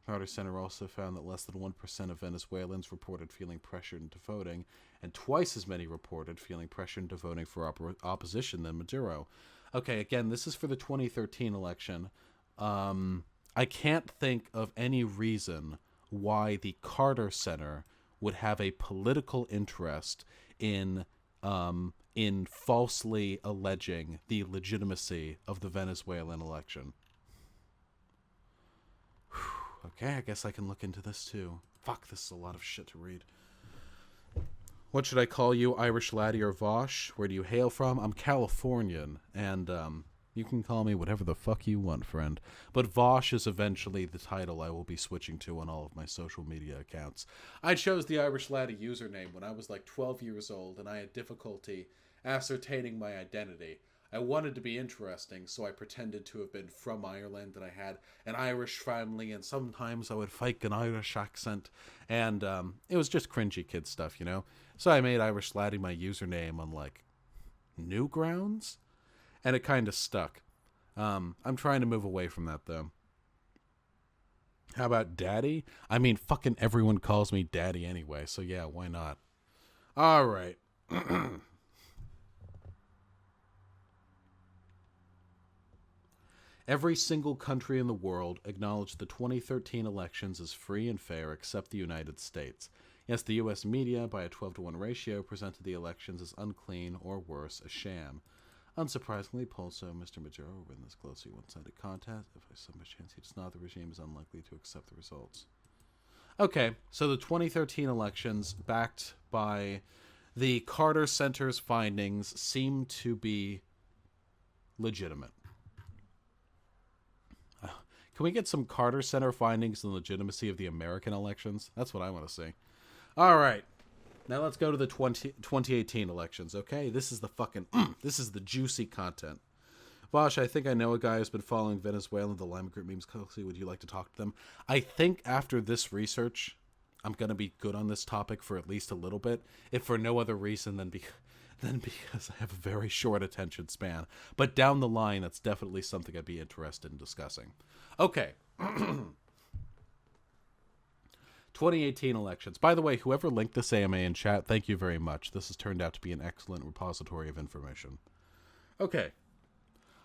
Carter Center also found that less than 1% of Venezuelans reported feeling pressured into voting, and twice as many reported feeling pressured into voting for opposition than Maduro. Okay, again, this is for the 2013 election. I can't think of any reason why the Carter Center would have a political interest in falsely alleging the legitimacy of the Venezuelan election. Whew, okay, I guess I can look into this too. Fuck, this is a lot of shit to read. What should I call you, Irish laddie or Vosh? Where do you hail from? I'm Californian, and you can call me whatever the fuck you want, friend. But Vosh is eventually the title I will be switching to on all of my social media accounts. I chose the Irish Laddie username when I was like 12 years old, and I had difficulty ascertaining my identity. I wanted to be interesting, so I pretended to have been from Ireland, and I had an Irish family, and sometimes I would fake an Irish accent, and it was just cringy kid stuff, you know? So I made Irish Laddie my username on, like, Newgrounds? And it kind of stuck. I'm trying to move away from that, though. How about Daddy? I mean, fucking everyone calls me Daddy anyway, so yeah, why not? All right. Every single country in the world acknowledged the 2013 elections as free and fair except the United States. Yes, the U.S. media, by a 12-to-1 ratio, presented the elections as unclean or worse, a sham. Unsurprisingly, polls show Mr. Maduro will win this closely one-sided contest. If by some chance he does not, the regime is unlikely to accept the results. Okay, so the 2013 elections, backed by the Carter Center's findings, seem to be legitimate. Can we get some Carter Center findings on the legitimacy of the American elections? That's what I want to see. All right. Now let's go to the 2018 elections, okay? This is the fucking... this is the juicy content. Vosh, I think I know a guy who's been following Venezuela and the Lima Group memes closely. Would you like to talk to them? I think after this research, I'm going to be good on this topic for at least a little bit, if for no other reason than because I have a very short attention span. But down the line, that's definitely something I'd be interested in discussing. Okay. 2018 elections. By the way, whoever linked this AMA in chat, thank you very much. This has turned out to be an excellent repository of information. Okay.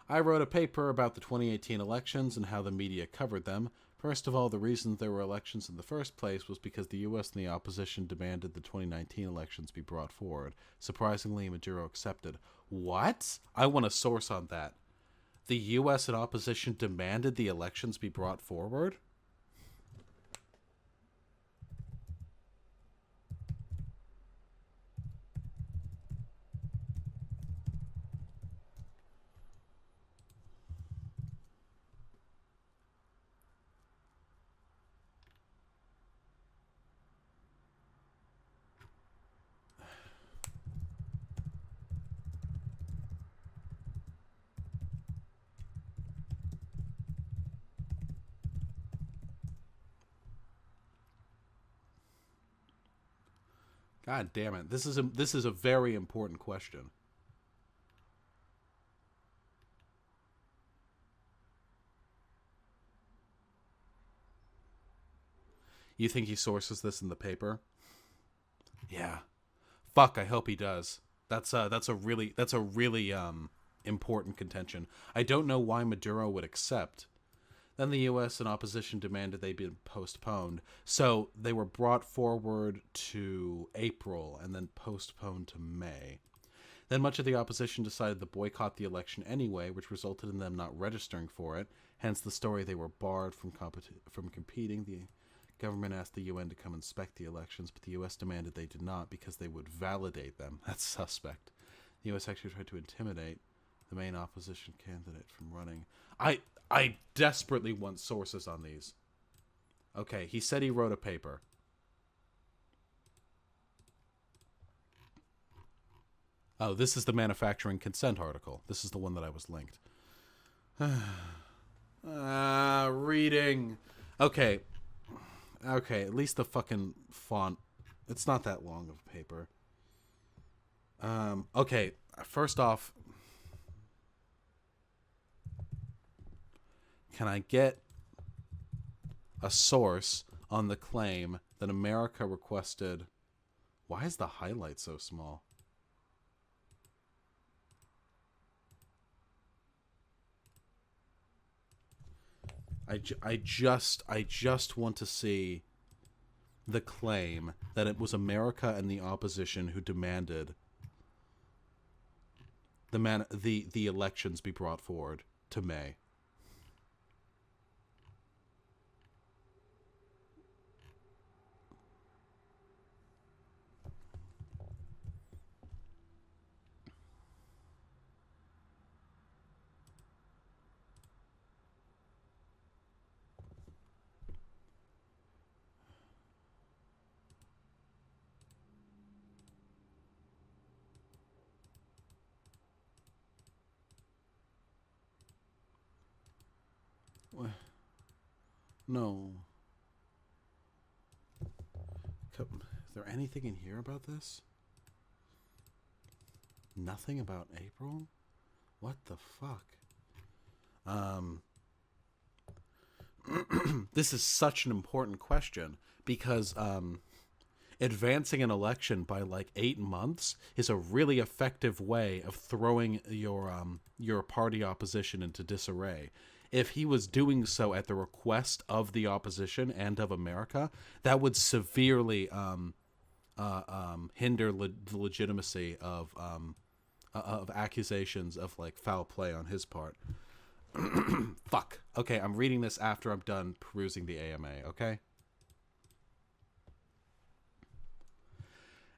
I wrote a paper about the 2018 elections and how the media covered them. First of all, the reason there were elections in the first place was because the U.S. and the opposition demanded the 2019 elections be brought forward. Surprisingly, Maduro accepted. What? I want a source on that. The U.S. and opposition demanded the elections be brought forward? God damn it. This is a very important question. You think he sources this in the paper? Yeah. Fuck, I hope he does. That's a really important contention. I don't know why Maduro would accept. Then the U.S. and opposition demanded they be postponed. So they were brought forward to April and then postponed to May. Then much of the opposition decided to boycott the election anyway, which resulted in them not registering for it. Hence the story they were barred from competing. The government asked the UN to come inspect the elections, but the U.S. demanded they did not because they would validate them. That's suspect. The U.S. actually tried to intimidate the main opposition candidate from running. I desperately want sources on these. Okay, he said he wrote a paper. Oh, this is the manufacturing consent article. This is the one that I was linked. Reading. Okay. Okay, at least the fucking font. It's not that long of a paper. Okay, first off, can I get a source on the claim that America requested... Why is the highlight so small? I just want to see the claim that it was America and the opposition who demanded the elections be brought forward to May. No. Is there anything in here about this? Nothing about April? What the fuck? This is such an important question because advancing an election by like 8 months is a really effective way of throwing your party opposition into disarray. If he was doing so at the request of the opposition and of America, that would severely hinder the legitimacy of accusations of like foul play on his part. Fuck. Okay, I'm reading this after I'm done perusing the AMA, okay?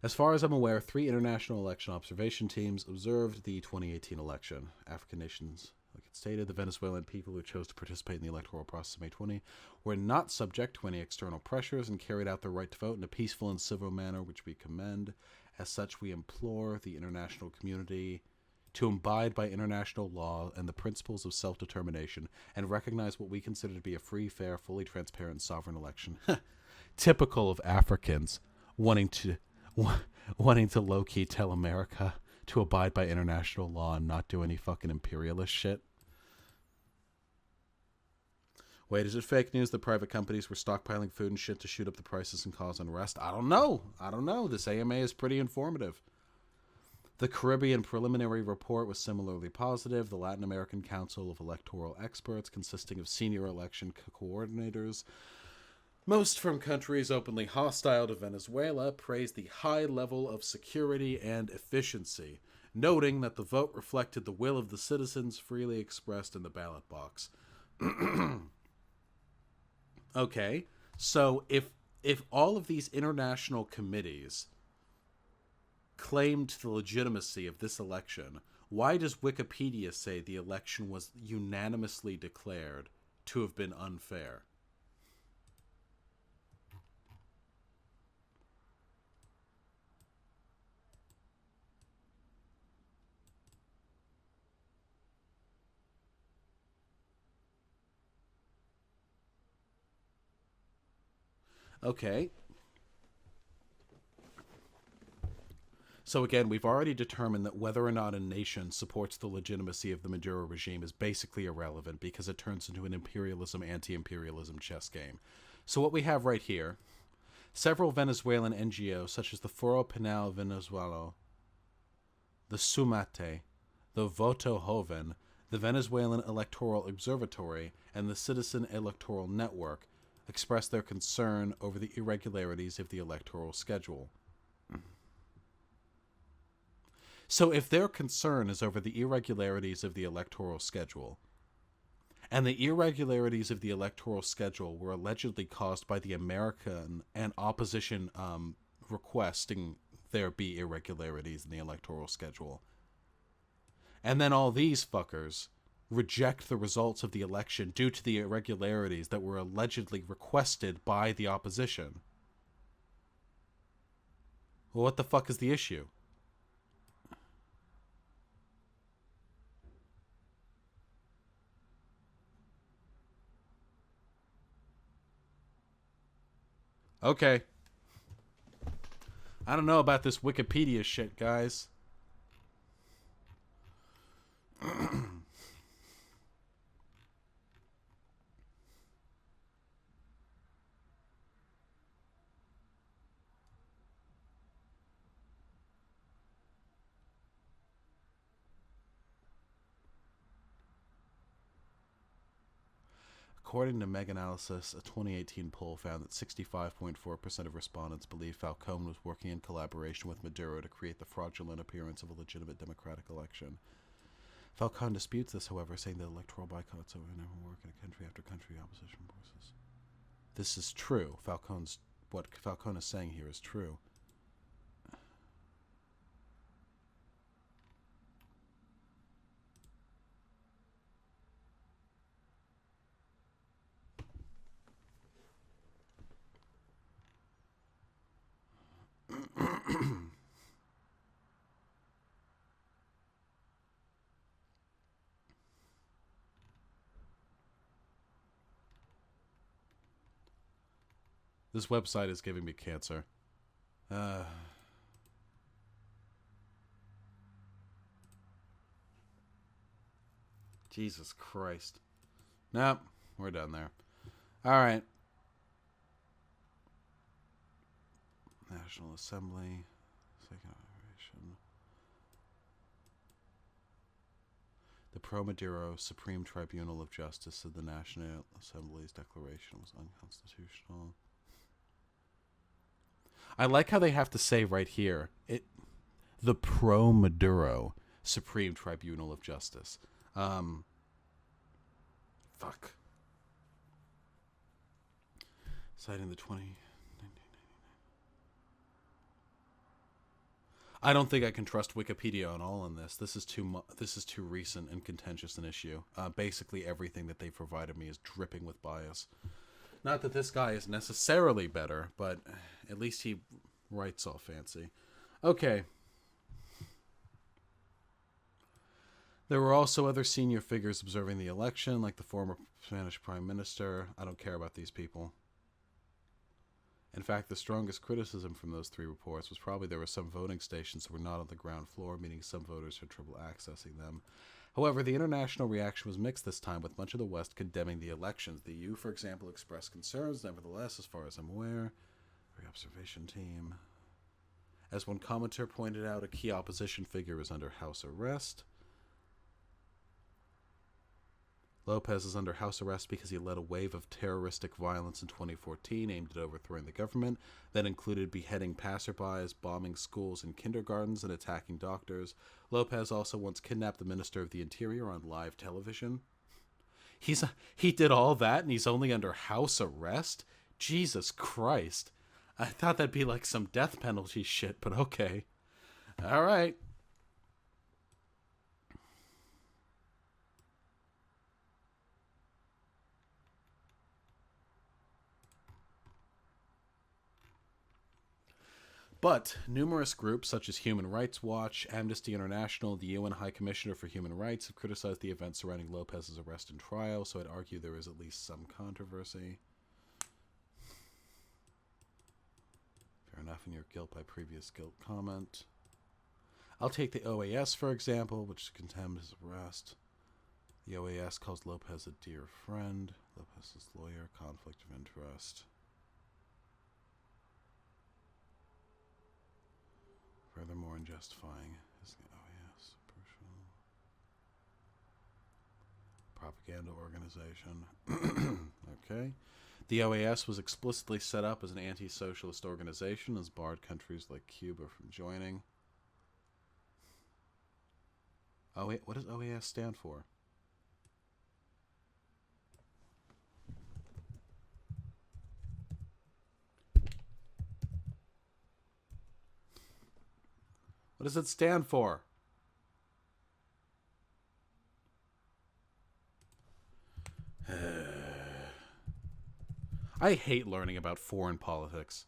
As far as I'm aware, 3 international election observation teams observed the 2018 election. African nations Like it stated, the Venezuelan people who chose to participate in the electoral process of May 20 were not subject to any external pressures and carried out their right to vote in a peaceful and civil manner, which we commend. As such, we implore the international community to abide by international law and the principles of self-determination and recognize what we consider to be a free, fair, fully transparent, and sovereign election. Typical of Africans wanting to low-key tell America to abide by international law and not do any fucking imperialist shit. Wait, is it fake news that private companies were stockpiling food and shit to shoot up the prices and cause unrest? I don't know. This AMA is pretty informative. The Caribbean preliminary report was similarly positive. The Latin American Council of Electoral Experts, consisting of senior election coordinators, most from countries openly hostile to Venezuela, praised the high level of security and efficiency, noting that the vote reflected the will of the citizens freely expressed in the ballot box. Okay, so if all of these international committees claimed the legitimacy of this election, why does Wikipedia say the election was unanimously declared to have been unfair? Okay. So again, we've already determined that whether or not a nation supports the legitimacy of the Maduro regime is basically irrelevant because it turns into an imperialism, anti-imperialism chess game. So what we have right here, several Venezuelan NGOs such as the Foro Penal Venezuela, the Sumate, the Voto Joven, the Venezuelan Electoral Observatory, and the Citizen Electoral Network expressed their concern over the irregularities of the electoral schedule. So if their concern is over the irregularities of the electoral schedule, and the irregularities of the electoral schedule were allegedly caused by the American and opposition requesting there be irregularities in the electoral schedule, and then all these fuckers reject the results of the election due to the irregularities that were allegedly requested by the opposition, well, what the fuck is the issue? Okay. I don't know about this Wikipedia shit, guys. According to Mega-Analysis, a 2018 poll found that 65.4% of respondents believe Falcone was working in collaboration with Maduro to create the fraudulent appearance of a legitimate democratic election. Falcone disputes this, however, saying that electoral boycotts over never work in country after country opposition forces. This is true. What Falcone is saying here is true. This website is giving me cancer. Jesus Christ. Nope, we're done there. All right. National Assembly. Second operation. The Pro-Maduro Supreme Tribunal of Justice said the National Assembly's declaration was unconstitutional. I like how they have to say right here, the Pro-Maduro Supreme Tribunal of Justice. Fuck. Citing the 20... I don't think I can trust Wikipedia on all in this. This is too recent and contentious an issue. Basically, everything that they provided me is dripping with bias. Not that this guy is necessarily better, but at least he writes all fancy. Okay. There were also other senior figures observing the election, like the former Spanish Prime Minister. I don't care about these people. In fact, the strongest criticism from those three reports was probably there were some voting stations that were not on the ground floor, meaning some voters had trouble accessing them. However, the international reaction was mixed this time, with much of the West condemning the elections. The EU, for example, expressed concerns. Nevertheless, as far as I'm aware, the observation team. As one commenter pointed out, a key opposition figure is under house arrest. Lopez is under house arrest because he led a wave of terroristic violence in 2014 aimed at overthrowing the government that included beheading passerbys, bombing schools and kindergartens, and attacking doctors. Lopez also once kidnapped the Minister of the Interior on live television. He did all that and he's only under house arrest? Jesus Christ. I thought that'd be like some death penalty shit, but okay. All right. But numerous groups such as Human Rights Watch, Amnesty International, the UN High Commissioner for Human Rights have criticized the events surrounding Lopez's arrest and trial, so I'd argue there is at least some controversy. Fair enough in your guilt by previous guilt comment. I'll take the OAS, for example, which condemned his arrest. The OAS calls Lopez a dear friend. Lopez's lawyer, conflict of interest. Furthermore, in justifying his OAS propaganda organization. Okay. The OAS was explicitly set up as an anti-socialist organization, as barred countries like Cuba from joining. Oh wait, what does OAS stand for? What does it stand for? I hate learning about foreign politics.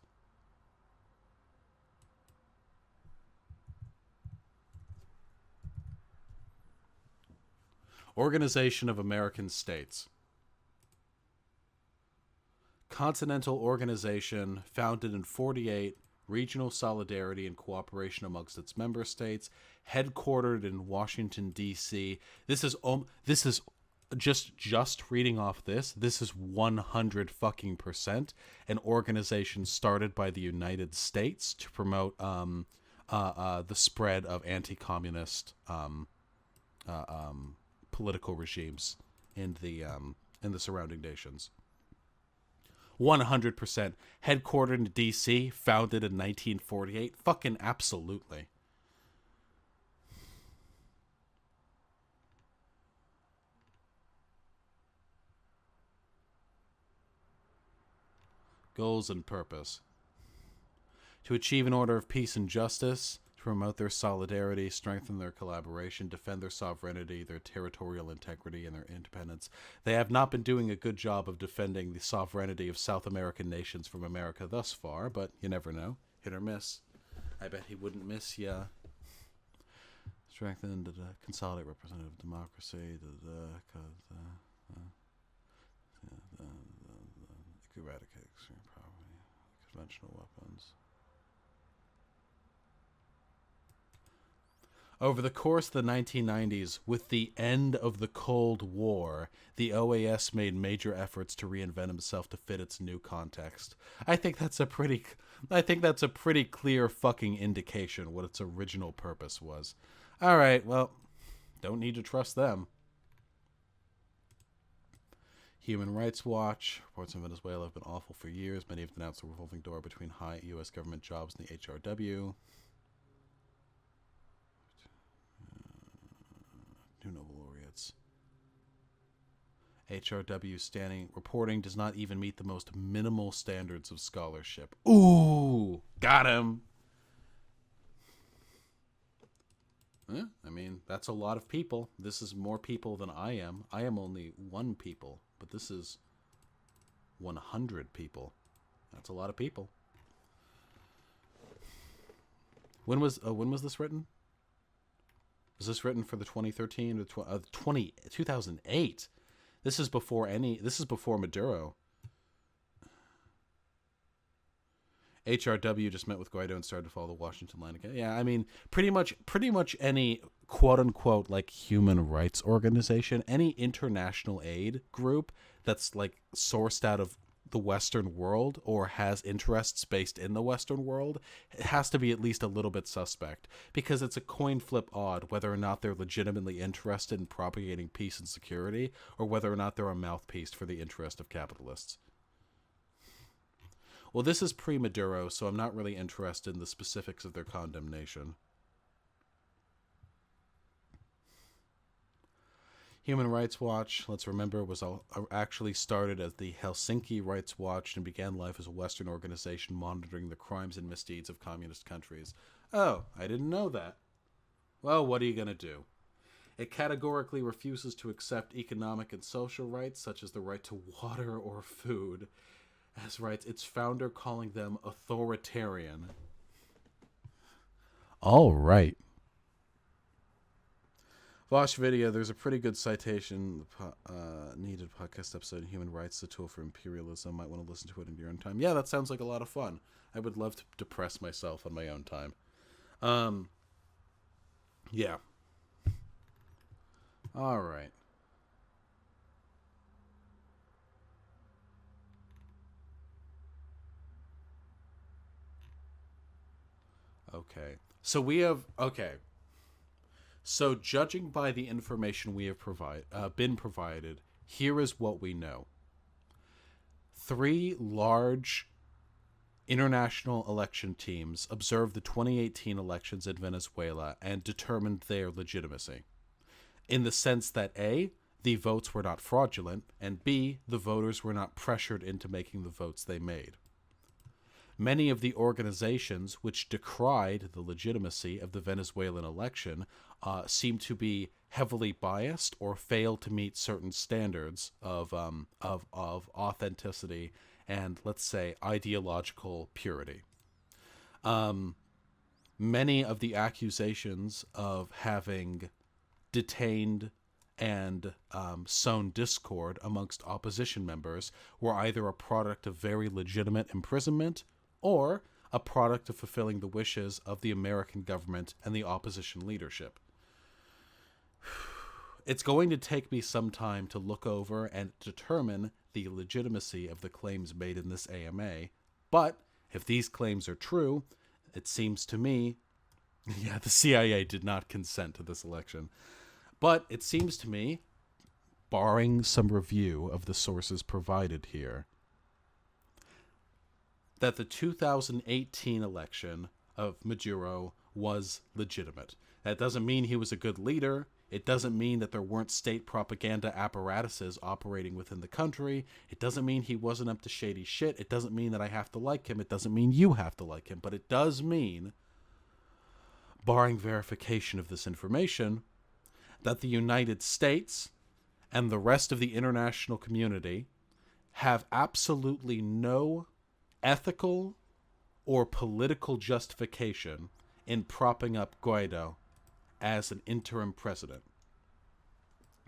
Organization of American States. Continental organization founded in 48. Regional solidarity and cooperation amongst its member states, headquartered in Washington, D.C. This is just reading off this. This is 100% an organization started by the United States to promote the spread of anti-communist political regimes in the surrounding nations. 100%. Headquartered in D.C., founded in 1948. Fucking absolutely. Goals and purpose. To achieve an order of peace and justice, to promote their solidarity, strengthen their collaboration, defend their sovereignty, their territorial integrity, and their independence. They have not been doing a good job of defending the sovereignty of South American nations from America thus far, but you never know. Hit or miss. I bet he wouldn't miss ya. Strengthen, consolidate representative democracy, eradicate extreme poverty, conventional weapons. Over the course of the 1990s, with the end of the Cold War, the OAS made major efforts to reinvent himself to fit its new context. I think that's a pretty clear fucking indication what its original purpose was. All right, well, don't need to trust them. Human Rights Watch reports in Venezuela have been awful for years. Many have denounced the revolving door between high U.S. government jobs and the HRW. New Nobel laureates. HRW reporting does not even meet the most minimal standards of scholarship. Ooh, got him. I mean, that's a lot of people. This is more people than I am. I am only one people, but this is 100 people. That's a lot of people. When was this written? Was this written for the 2013 or 2008? This is before Maduro. HRW just met with Guaido and started to follow the Washington line again. Yeah, I mean, pretty much any quote unquote like human rights organization, any international aid group that's like sourced out of the Western world or has interests based in the Western world, it has to be at least a little bit suspect, because it's a coin flip odd whether or not they're legitimately interested in propagating peace and security, or whether or not they're a mouthpiece for the interest of capitalists. Well, this is pre-Maduro, so I'm not really interested in the specifics of their condemnation. Human Rights Watch, let's remember, was actually started as the Helsinki Rights Watch and began life as a Western organization monitoring the crimes and misdeeds of communist countries. Oh, I didn't know that. Well, what are you going to do? It categorically refuses to accept economic and social rights, such as the right to water or food, as rights, its founder calling them authoritarian. All right. Vosh video, there's a pretty good citation, needed podcast episode, Human Rights, the Tool for Imperialism. Might want to listen to it in your own time. Yeah, that sounds like a lot of fun. I would love to depress myself on my own time. Yeah. All right. Okay. So we have, okay. So judging by the information we have been provided, here is what we know. 3 large international election teams observed the 2018 elections in Venezuela and determined their legitimacy, in the sense that A, the votes were not fraudulent, and B, the voters were not pressured into making the votes they made. Many of the organizations which decried the legitimacy of the Venezuelan election seem to be heavily biased or fail to meet certain standards of authenticity and, let's say, ideological purity. Many of the accusations of having detained and sown discord amongst opposition members were either a product of very legitimate imprisonment or a product of fulfilling the wishes of the American government and the opposition leadership. It's going to take me some time to look over and determine the legitimacy of the claims made in this AMA, but if these claims are true, it seems to me, yeah, the CIA did not consent to this election, but it seems to me, barring some review of the sources provided here, that the 2018 election of Maduro was legitimate. That doesn't mean he was a good leader. It doesn't mean that there weren't state propaganda apparatuses operating within the country. It doesn't mean he wasn't up to shady shit. It doesn't mean that I have to like him. It doesn't mean you have to like him. But it does mean, barring verification of this information, that the United States and the rest of the international community have absolutely no ethical or political justification in propping up Guaido as an interim president.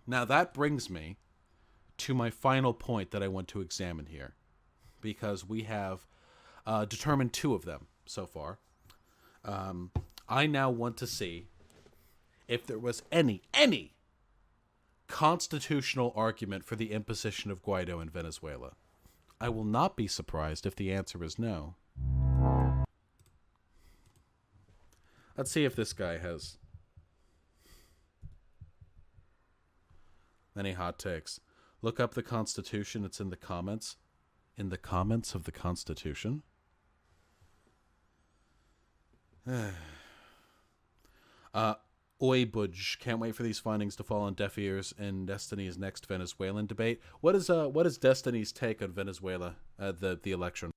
Now that brings me to my final point that I want to examine here, because we have determined 2 of them so far. I now want to see if there was any constitutional argument for the imposition of Guaido in Venezuela. I will not be surprised if the answer is no. Let's see if this guy has any hot takes. Look up the Constitution. It's in the comments. In the comments of the Constitution. Oi Budge, can't wait for these findings to fall on deaf ears in Destiny's next Venezuelan debate. What is Destiny's take on Venezuela, the election?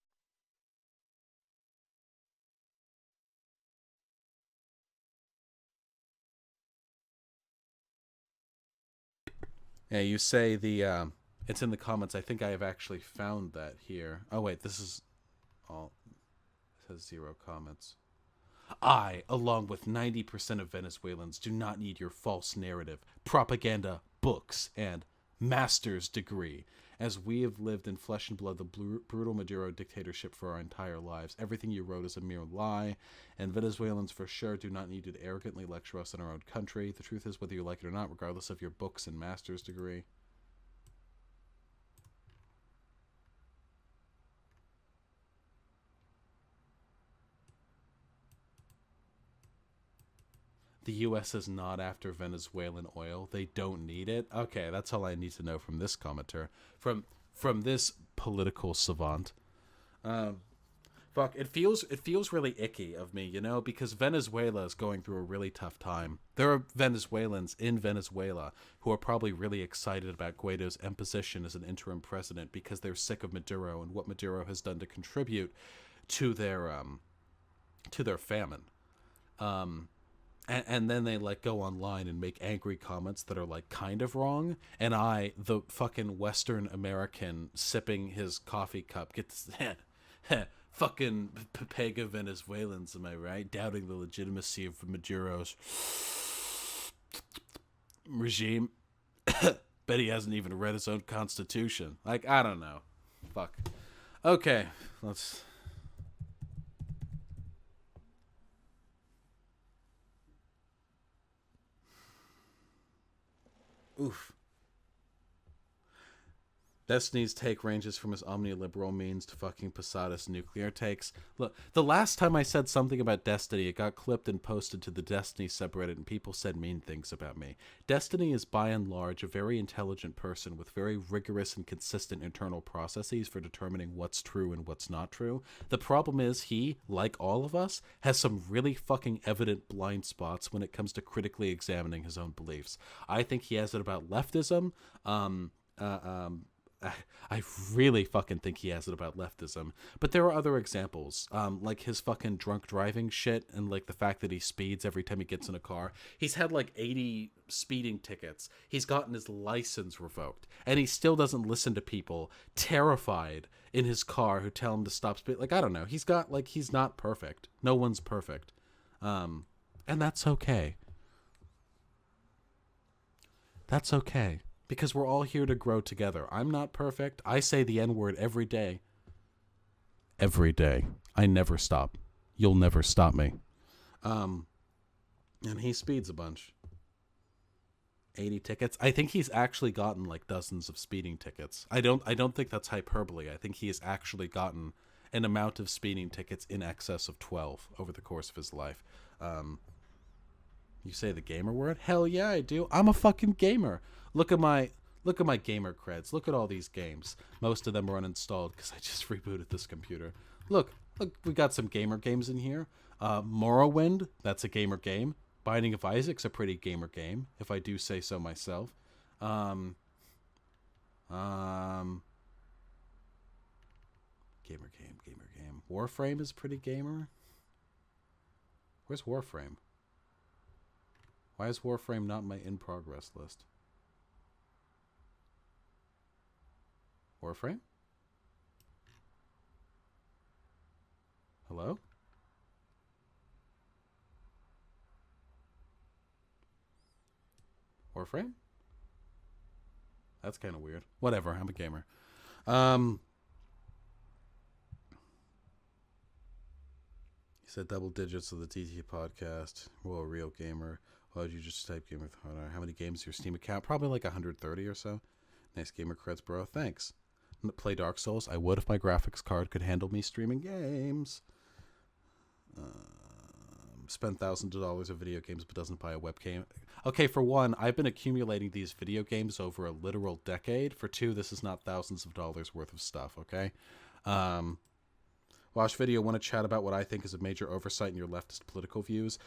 Yeah, you say it's in the comments. I think I have actually found that here. Oh wait, this is all. It says 0 comments. I, along with 90% of Venezuelans, do not need your false narrative, propaganda, books, and master's degree. As we have lived in flesh and blood the brutal Maduro dictatorship for our entire lives, everything you wrote is a mere lie, and Venezuelans for sure do not need you to arrogantly lecture us in our own country. The truth is, whether you like it or not, regardless of your books and master's degree. The U.S. is not after Venezuelan oil. They don't need it. Okay, that's all I need to know from this commenter. From this political savant. Fuck, it feels really icky of me, because Venezuela is going through a really tough time. There are Venezuelans in Venezuela who are probably really excited about Guaido's imposition as an interim president because they're sick of Maduro and what Maduro has done to contribute to their famine. And then they go online and make angry comments that are kind of wrong. And I, the fucking Western American sipping his coffee cup, gets fucking Pepega Venezuelans, am I right? Doubting the legitimacy of Maduro's regime. Bet he hasn't even read his own constitution. I don't know. Fuck. Okay, let's... Oof. Destiny's take ranges from his omniliberal means to fucking Posadas nuclear takes. Look, the last time I said something about Destiny, it got clipped and posted to the Destiny subreddit, and people said mean things about me. Destiny is by and large a very intelligent person with very rigorous and consistent internal processes for determining what's true and what's not true. The problem is he, like all of us, has some really fucking evident blind spots when it comes to critically examining his own beliefs. I think he has it about leftism. I really fucking think he has it about leftism. But there are other examples, like his fucking drunk driving shit and the fact that he speeds every time he gets in a car. He's had 80 speeding tickets. He's gotten his license revoked. And he still doesn't listen to people terrified in his car who tell him to stop speeding. I don't know. He's got, he's not perfect. No one's perfect. And that's okay. That's okay. Because we're all here to grow together. I'm not perfect. I say the N-word every day. Every day. I never stop. You'll never stop me. And he speeds a bunch. 80 tickets. I think he's actually gotten dozens of speeding tickets. I don't think that's hyperbole. I think he has actually gotten an amount of speeding tickets in excess of 12 over the course of his life. You say the gamer word? Hell yeah, I do. I'm a fucking gamer. Look at my gamer creds. Look at all these games. Most of them are uninstalled because I just rebooted this computer. Look, we got some gamer games in here. Morrowind, that's a gamer game. Binding of Isaac's a pretty gamer game, if I do say so myself. Gamer game. Warframe is pretty gamer. Where's Warframe? Why is Warframe not in my in-progress list? Warframe? Hello? Warframe? That's kind of weird. Whatever, I'm a gamer. You said double digits of the TT podcast. Well, a real gamer. Why would you just type gamer? How many games is your Steam account? Probably 130 or so. Nice gamer creds, bro. Thanks. Play Dark Souls? I would if my graphics card could handle me streaming games. Spend thousands of dollars of video games but doesn't buy a webcam. Okay, for one, I've been accumulating these video games over a literal decade. For two, this is not thousands of dollars worth of stuff, okay? Watch video, want to chat about what I think is a major oversight in your leftist political views.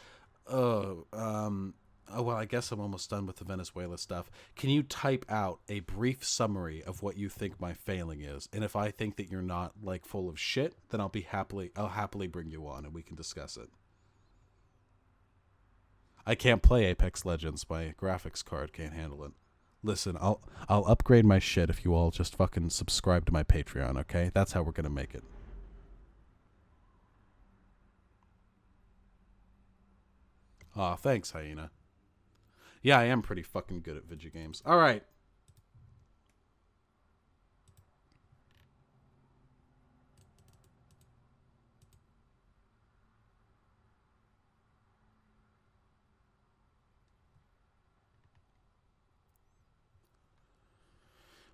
Oh, well, I guess I'm almost done with the Venezuela stuff. Can you type out a brief summary of what you think my failing is? And if I think that you're not, full of shit, then I'll happily bring you on and we can discuss it. I can't play Apex Legends. My graphics card can't handle it. Listen, I'll upgrade my shit if you all just fucking subscribe to my Patreon, okay? That's how we're gonna make it. Aw, thanks, Hyena. Yeah, I am pretty fucking good at video games. Alright.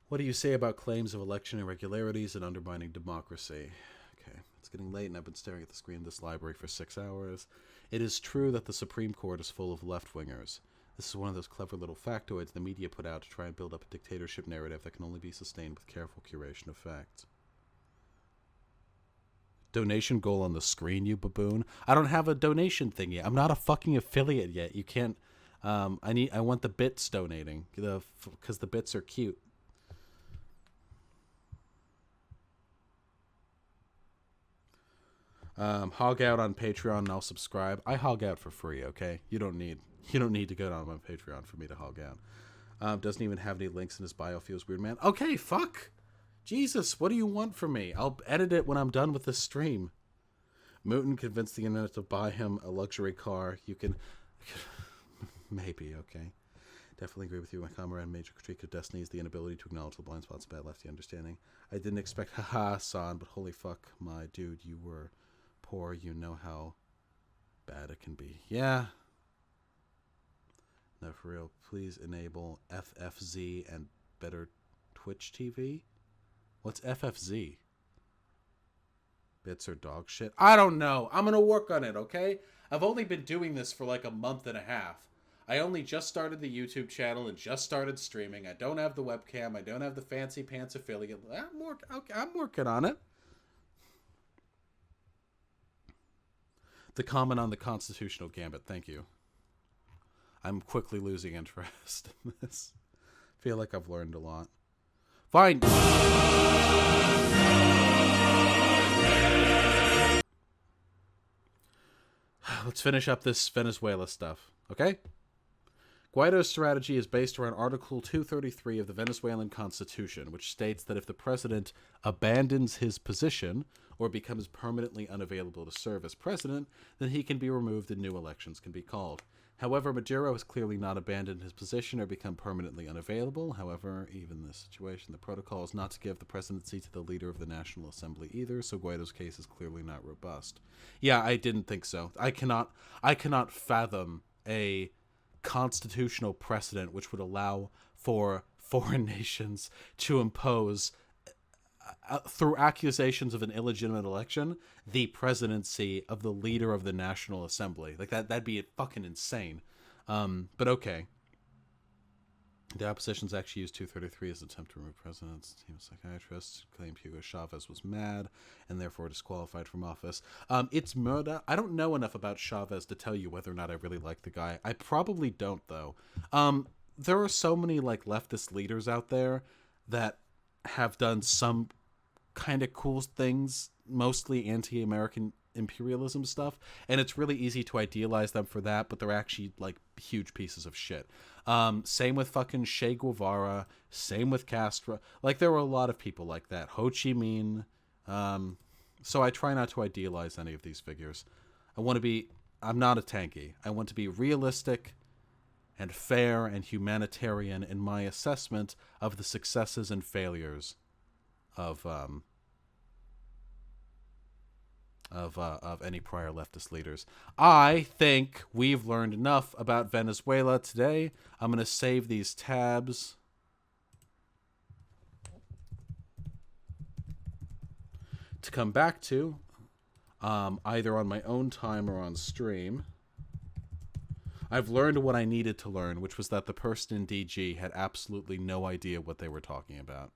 What do you say about claims of election irregularities and undermining democracy? Okay, it's getting late and I've been staring at the screen of this library for 6 hours. It is true that the Supreme Court is full of left-wingers. This is one of those clever little factoids the media put out to try and build up a dictatorship narrative that can only be sustained with careful curation of facts. Donation goal on the screen, you baboon. I don't have a donation thing yet. I'm not a fucking affiliate yet. You can't... I want the bits donating, because the bits are cute. Hog out on Patreon and I'll subscribe. I hog out for free, okay? You don't need to go down on my Patreon for me to hog out. Doesn't even have any links in his bio. Feels weird, man. Okay, fuck. Jesus, what do you want from me? I'll edit it when I'm done with this stream. Mooten convinced the internet to buy him a luxury car. You can... Maybe, okay. Definitely agree with you. My comrade major critique of destiny is the inability to acknowledge the blind spots of bad lefty understanding. I didn't expect haha, son, but holy fuck, my dude, you were poor. You know how bad it can be. Yeah. No, for real. Please enable FFZ and better Twitch TV. What's FFZ? Bits or dog shit? I don't know. I'm gonna work on it, okay? I've only been doing this for like a month and a half. I only just started the YouTube channel and just started streaming. I don't have the webcam. I don't have the fancy pants affiliate. I'm working on it. The comment on the constitutional gambit. Thank you. I'm quickly losing interest in this. Feel like I've learned a lot. Fine. Let's finish up this Venezuela stuff, okay? Guaido's strategy is based around Article 233 of the Venezuelan Constitution, which states that if the president abandons his position or becomes permanently unavailable to serve as president, then he can be removed and new elections can be called. However, Maduro has clearly not abandoned his position or become permanently unavailable. However, even in this situation, the protocol is not to give the presidency to the leader of the National Assembly either, so Guaido's case is clearly not robust. Yeah, I didn't think so. I cannot fathom a constitutional precedent which would allow for foreign nations to impose, through accusations of an illegitimate election, the presidency of the leader of the National Assembly. Like that'd be fucking insane. But okay. The opposition's actually used 233 as an attempt to remove presidents. Team of psychiatrists claimed Hugo Chavez was mad and therefore disqualified from office. It's murder. I don't know enough about Chavez to tell you whether or not I really like the guy. I probably don't, though. There are so many like leftist leaders out there that have done some kind of cool things, mostly anti-American imperialism stuff, and it's really easy to idealize them for that, but they're actually like huge pieces of shit. Same with fucking Che Guevara, same with Castro. Like there were a lot of people like that. Ho Chi Minh. So I try not to idealize any of these figures. I'm not a tanky. I want to be realistic and fair and humanitarian in my assessment of the successes and failures of any prior leftist leaders. I think we've learned enough about Venezuela today. I'm going to save these tabs. To come back to, either on my own time or on stream. I've learned what I needed to learn, which was that the person in DG had absolutely no idea what they were talking about.